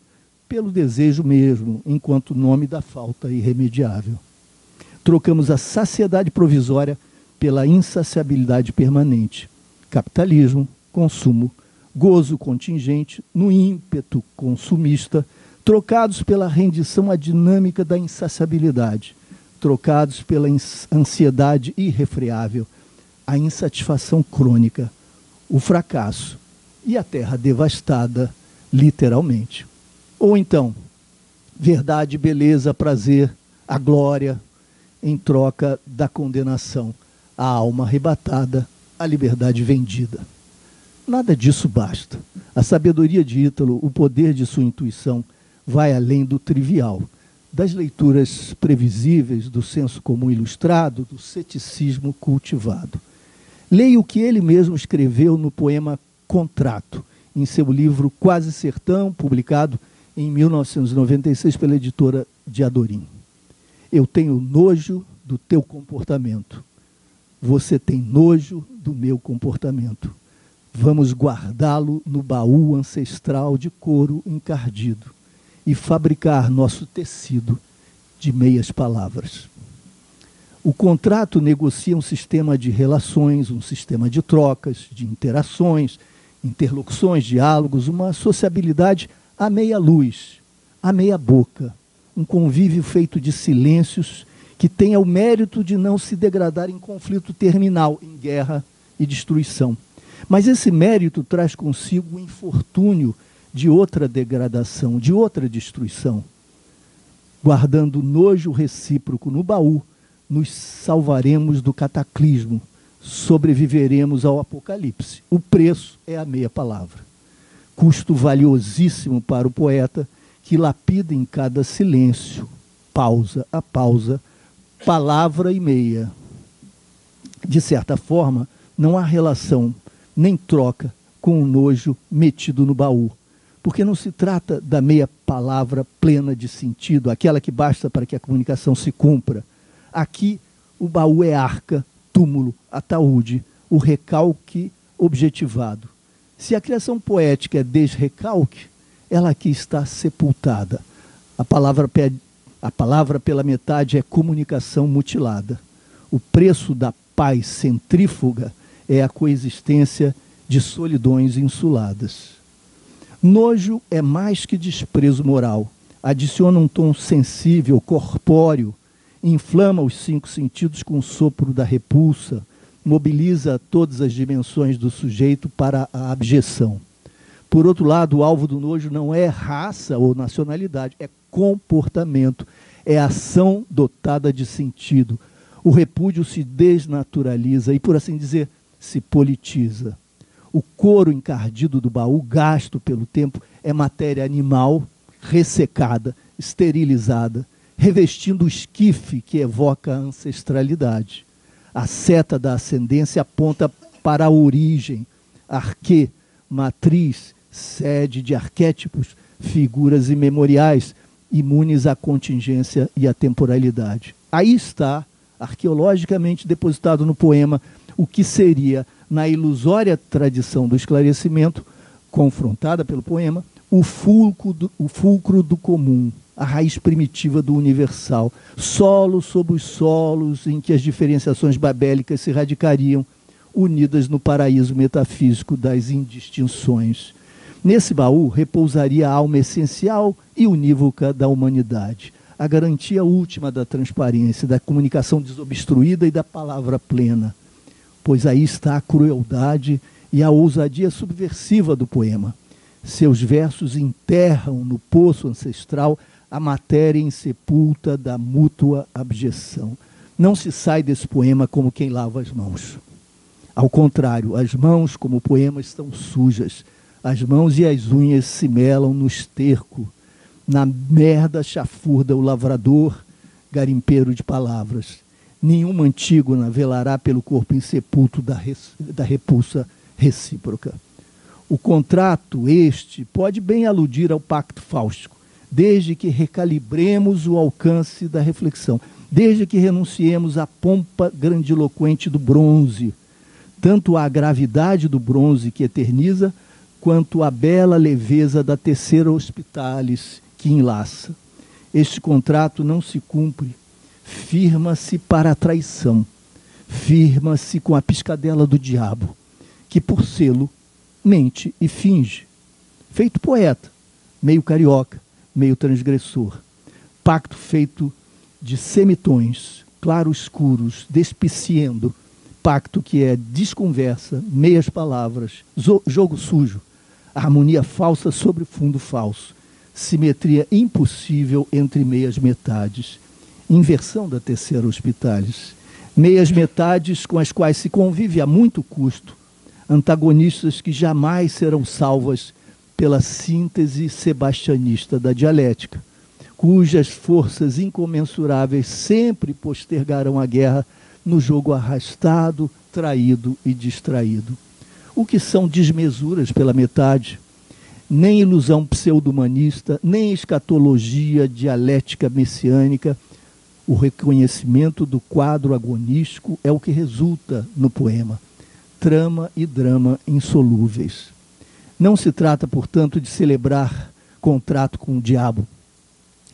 pelo desejo mesmo, enquanto nome da falta irremediável. Trocamos a saciedade provisória pela insaciabilidade permanente. Capitalismo, consumo, gozo contingente, no ímpeto consumista, trocados pela rendição à dinâmica da insaciabilidade, trocados pela ansiedade irrefreável, a insatisfação crônica, o fracasso e a terra devastada, literalmente. Ou então, verdade, beleza, prazer, a glória, em troca da condenação, a alma arrebatada, a liberdade vendida. Nada disso basta. A sabedoria de Ítalo, o poder de sua intuição, vai além do trivial, das leituras previsíveis, do senso comum ilustrado, do ceticismo cultivado. Leia o que ele mesmo escreveu no poema Contrato, em seu livro Quase Sertão, publicado em 1996 pela editora de Adorim. Eu tenho nojo do teu comportamento. Você tem nojo do meu comportamento. Vamos guardá-lo no baú ancestral de couro encardido e fabricar nosso tecido de meias palavras. O contrato negocia um sistema de relações, um sistema de trocas, de interações, interlocuções, diálogos, uma sociabilidade à meia luz, à meia boca, um convívio feito de silêncios que tenha o mérito de não se degradar em conflito terminal, em guerra e destruição. Mas esse mérito traz consigo o infortúnio de outra degradação, de outra destruição. Guardando nojo recíproco no baú, nos salvaremos do cataclismo, sobreviveremos ao apocalipse. O preço é a meia palavra. Custo valiosíssimo para o poeta, que lapida em cada silêncio, pausa a pausa, palavra e meia. De certa forma, não há relação nem troca com o nojo metido no baú, porque não se trata da meia palavra plena de sentido, aquela que basta para que a comunicação se cumpra. Aqui, o baú é arca, túmulo, ataúde, o recalque objetivado. Se a criação poética é desrecalque, ela aqui está sepultada. A palavra pela metade é comunicação mutilada. O preço da paz centrífuga é a coexistência de solidões insuladas. Nojo é mais que desprezo moral. Adiciona um tom sensível, corpóreo, inflama os 5 sentidos com o sopro da repulsa, mobiliza todas as dimensões do sujeito para a abjeção. Por outro lado, o alvo do nojo não é raça ou nacionalidade, é comportamento, é ação dotada de sentido. O repúdio se desnaturaliza e, por assim dizer, se politiza. O couro encardido do baú, gasto pelo tempo, é matéria animal, ressecada, esterilizada, revestindo o esquife que evoca a ancestralidade. A seta da ascendência aponta para a origem, arquê, matriz, sede de arquétipos, figuras imemoriais, imunes à contingência e à temporalidade. Aí está, arqueologicamente depositado no poema, o que seria, na ilusória tradição do esclarecimento, confrontada pelo poema, o fulcro do comum, a raiz primitiva do universal, solo sob os solos em que as diferenciações babélicas se radicariam, unidas no paraíso metafísico das indistinções. Nesse baú repousaria a alma essencial e unívoca da humanidade, a garantia última da transparência, da comunicação desobstruída e da palavra plena. Pois aí está a crueldade e a ousadia subversiva do poema. Seus versos enterram no poço ancestral a matéria insepulta da mútua abjeção. Não se sai desse poema como quem lava as mãos. Ao contrário, as mãos, como o poema, estão sujas. As mãos e as unhas se melam no esterco. Na merda chafurda o lavrador, garimpeiro de palavras. Nenhuma antígona velará pelo corpo insepulto da repulsa recíproca. O contrato, este, pode bem aludir ao pacto fáustico, desde que recalibremos o alcance da reflexão, desde que renunciemos à pompa grandiloquente do bronze, tanto à gravidade do bronze que eterniza, quanto à bela leveza da terceira hospitalis que enlaça. Este contrato não se cumpre, firma-se para a traição, firma-se com a piscadela do diabo, que por selo mente e finge. Feito poeta, meio carioca, meio transgressor. Pacto feito de semitons, claro-escuros, despiciendo. Pacto que é desconversa, meias palavras, jogo sujo, harmonia falsa sobre fundo falso, simetria impossível entre meias metades, inversão da terceira hospitalis, meias metades com as quais se convive a muito custo, antagonistas que jamais serão salvas pela síntese sebastianista da dialética, cujas forças incomensuráveis sempre postergarão a guerra no jogo arrastado traído e distraído. O que são desmesuras pela metade? Nem ilusão pseudo-humanista, nem escatologia dialética messiânica. O reconhecimento do quadro agonístico é o que resulta no poema. Trama e drama insolúveis. Não se trata, portanto, de celebrar contrato com o diabo.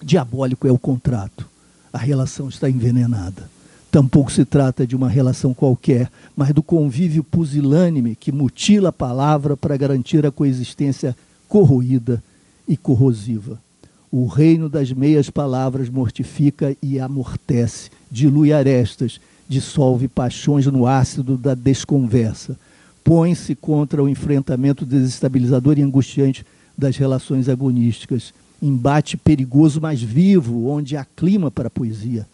Diabólico é o contrato. A relação está envenenada. Tampouco se trata de uma relação qualquer, mas do convívio pusilânime que mutila a palavra para garantir a coexistência corroída e corrosiva. O reino das meias palavras mortifica e amortece, dilui arestas, dissolve paixões no ácido da desconversa, põe-se contra o enfrentamento desestabilizador e angustiante das relações agonísticas, embate perigoso, mas vivo, onde há clima para a poesia,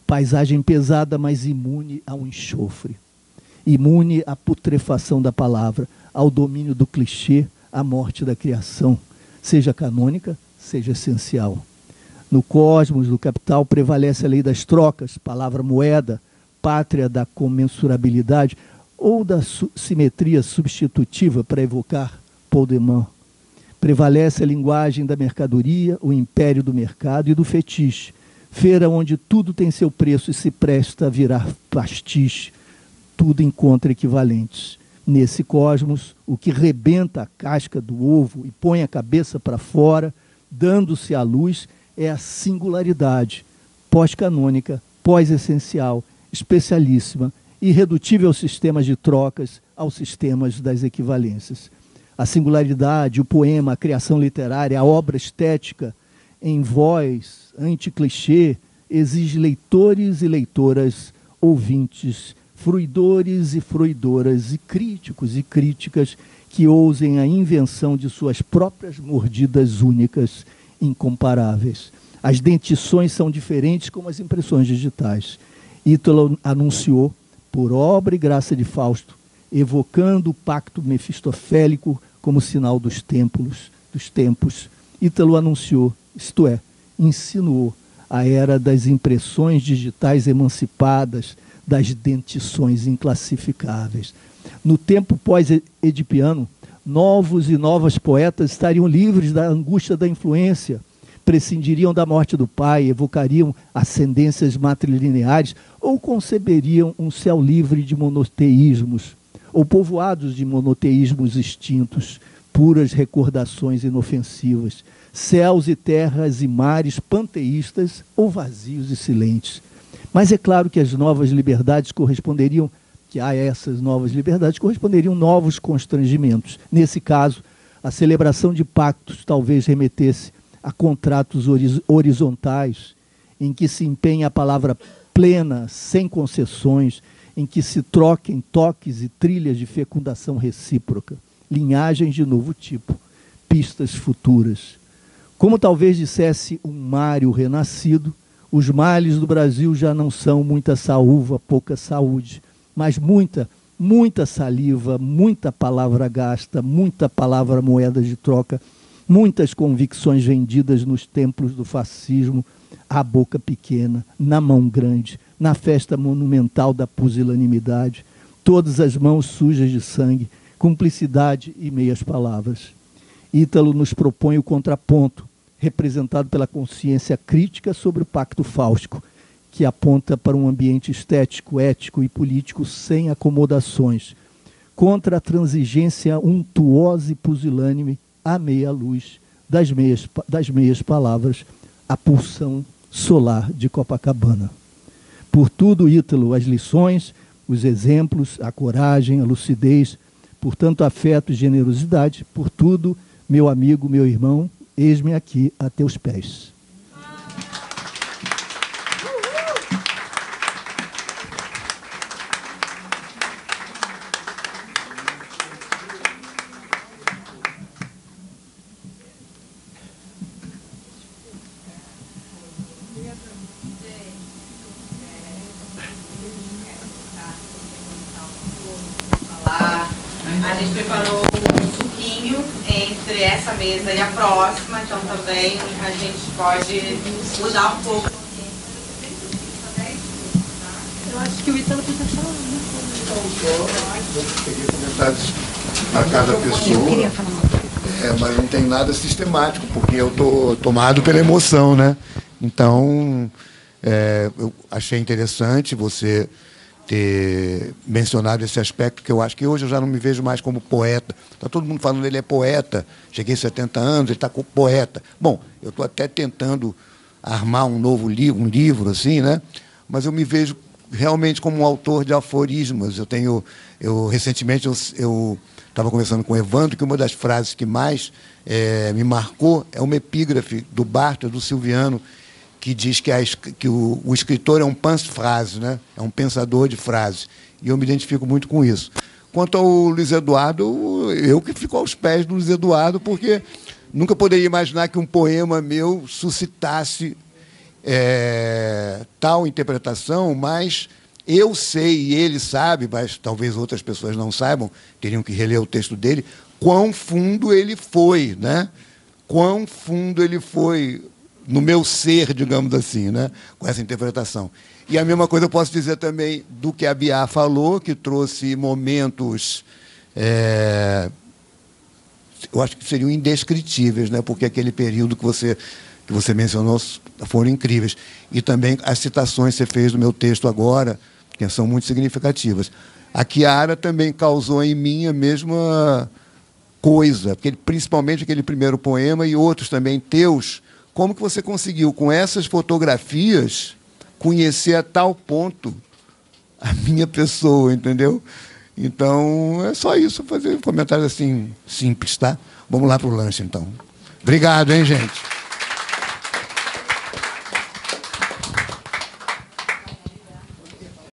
paisagem pesada, mas imune ao enxofre, imune à putrefação da palavra, ao domínio do clichê, à morte da criação, seja canônica, seja essencial. No cosmos do capital prevalece a lei das trocas, palavra-moeda, pátria da comensurabilidade ou da simetria substitutiva para evocar Paul de Man. Prevalece a linguagem da mercadoria, o império do mercado e do fetiche, feira onde tudo tem seu preço e se presta a virar pastiche, tudo encontra equivalentes. Nesse cosmos, o que rebenta a casca do ovo e põe a cabeça para fora, dando-se à luz, é a singularidade, pós-canônica, pós-essencial, especialíssima, irredutível aos sistemas de trocas, aos sistemas das equivalências. A singularidade, o poema, a criação literária, a obra estética, em voz, anti-clichê, exige leitores e leitoras, ouvintes, fruidores e fruidoras, e críticos e críticas que ousem a invenção de suas próprias mordidas únicas, incomparáveis. As dentições são diferentes como as impressões digitais. Ítalo anunciou, por obra e graça de Fausto, evocando o pacto mefistofélico como sinal dos tempos. Ítalo anunciou, isto é, insinuou a era das impressões digitais emancipadas, das dentições inclassificáveis. No tempo pós-edipiano, novos e novas poetas estariam livres da angústia da influência, prescindiriam da morte do pai, evocariam ascendências matrilineares ou conceberiam um céu livre de monoteísmos, ou povoados de monoteísmos extintos, puras recordações inofensivas, céus e terras e mares panteístas ou vazios e silentes. Mas é claro que as novas liberdades corresponderiam, que a essas novas liberdades corresponderiam novos constrangimentos. Nesse caso, a celebração de pactos talvez remetesse a contratos horizontais, em que se empenha a palavra plena, sem concessões, em que se troquem toques e trilhas de fecundação recíproca, linhagens de novo tipo, pistas futuras. Como talvez dissesse um Mário renascido, os males do Brasil já não são muita saúva, pouca saúde, mas muita saliva, muita palavra gasta, muita palavra moeda de troca, muitas convicções vendidas nos templos do fascismo, à boca pequena, na mão grande, na festa monumental da pusilanimidade, todas as mãos sujas de sangue, cumplicidade e meias palavras. Ítalo nos propõe o contraponto, representado pela consciência crítica sobre o pacto fáustico, que aponta para um ambiente estético, ético e político sem acomodações, contra a transigência untuosa e pusilânime à meia luz das meias palavras, a pulsão solar de Copacabana. Por tudo, Ítalo, as lições, os exemplos, a coragem, a lucidez, por tanto afeto e generosidade, por tudo, meu amigo, meu irmão, eis-me aqui a teus pés. A gente preparou um suquinho entre essa mesa e a próxima, então também a gente pode mudar um pouco. Eu acho que o Ítalo podia falar. Peguei comentários a cada pessoa, mas não tem nada sistemático, porque eu estou tomado pela emoção, né? Então, eu achei interessante você ter mencionado esse aspecto, que eu acho que hoje eu já não me vejo mais como poeta. Está todo mundo falando que ele é poeta, cheguei a 70 anos, ele está como poeta. Bom, eu estou até tentando armar um novo livro, assim, né? Mas eu me vejo realmente como um autor de aforismos. Recentemente eu estava conversando com o Evandro, que uma das frases que mais me marcou é uma epígrafe do Barthes, do Silviano, que diz que o escritor é um pense-frase, né? É um pensador de frases. E eu me identifico muito com isso. Quanto ao Luiz Eduardo, eu que fico aos pés do Luiz Eduardo, porque nunca poderia imaginar que um poema meu suscitasse tal interpretação, mas eu sei, e ele sabe, mas talvez outras pessoas não saibam, teriam que reler o texto dele, quão fundo ele foi, né? Quão fundo ele foi no meu ser, digamos assim, né? Com essa interpretação. E a mesma coisa eu posso dizer também do que a Bia falou, que trouxe momentos, eu acho que seriam indescritíveis, né? Porque aquele período que você mencionou foram incríveis. E também as citações que você fez do meu texto agora, que são muito significativas. A Chiara também causou em mim a mesma coisa, principalmente aquele primeiro poema e outros também teus. Como que você conseguiu, com essas fotografias, conhecer a tal ponto a minha pessoa, entendeu? Então, é só isso, fazer um comentário assim simples, tá? Vamos lá para o lanche, então. Obrigado, hein, gente?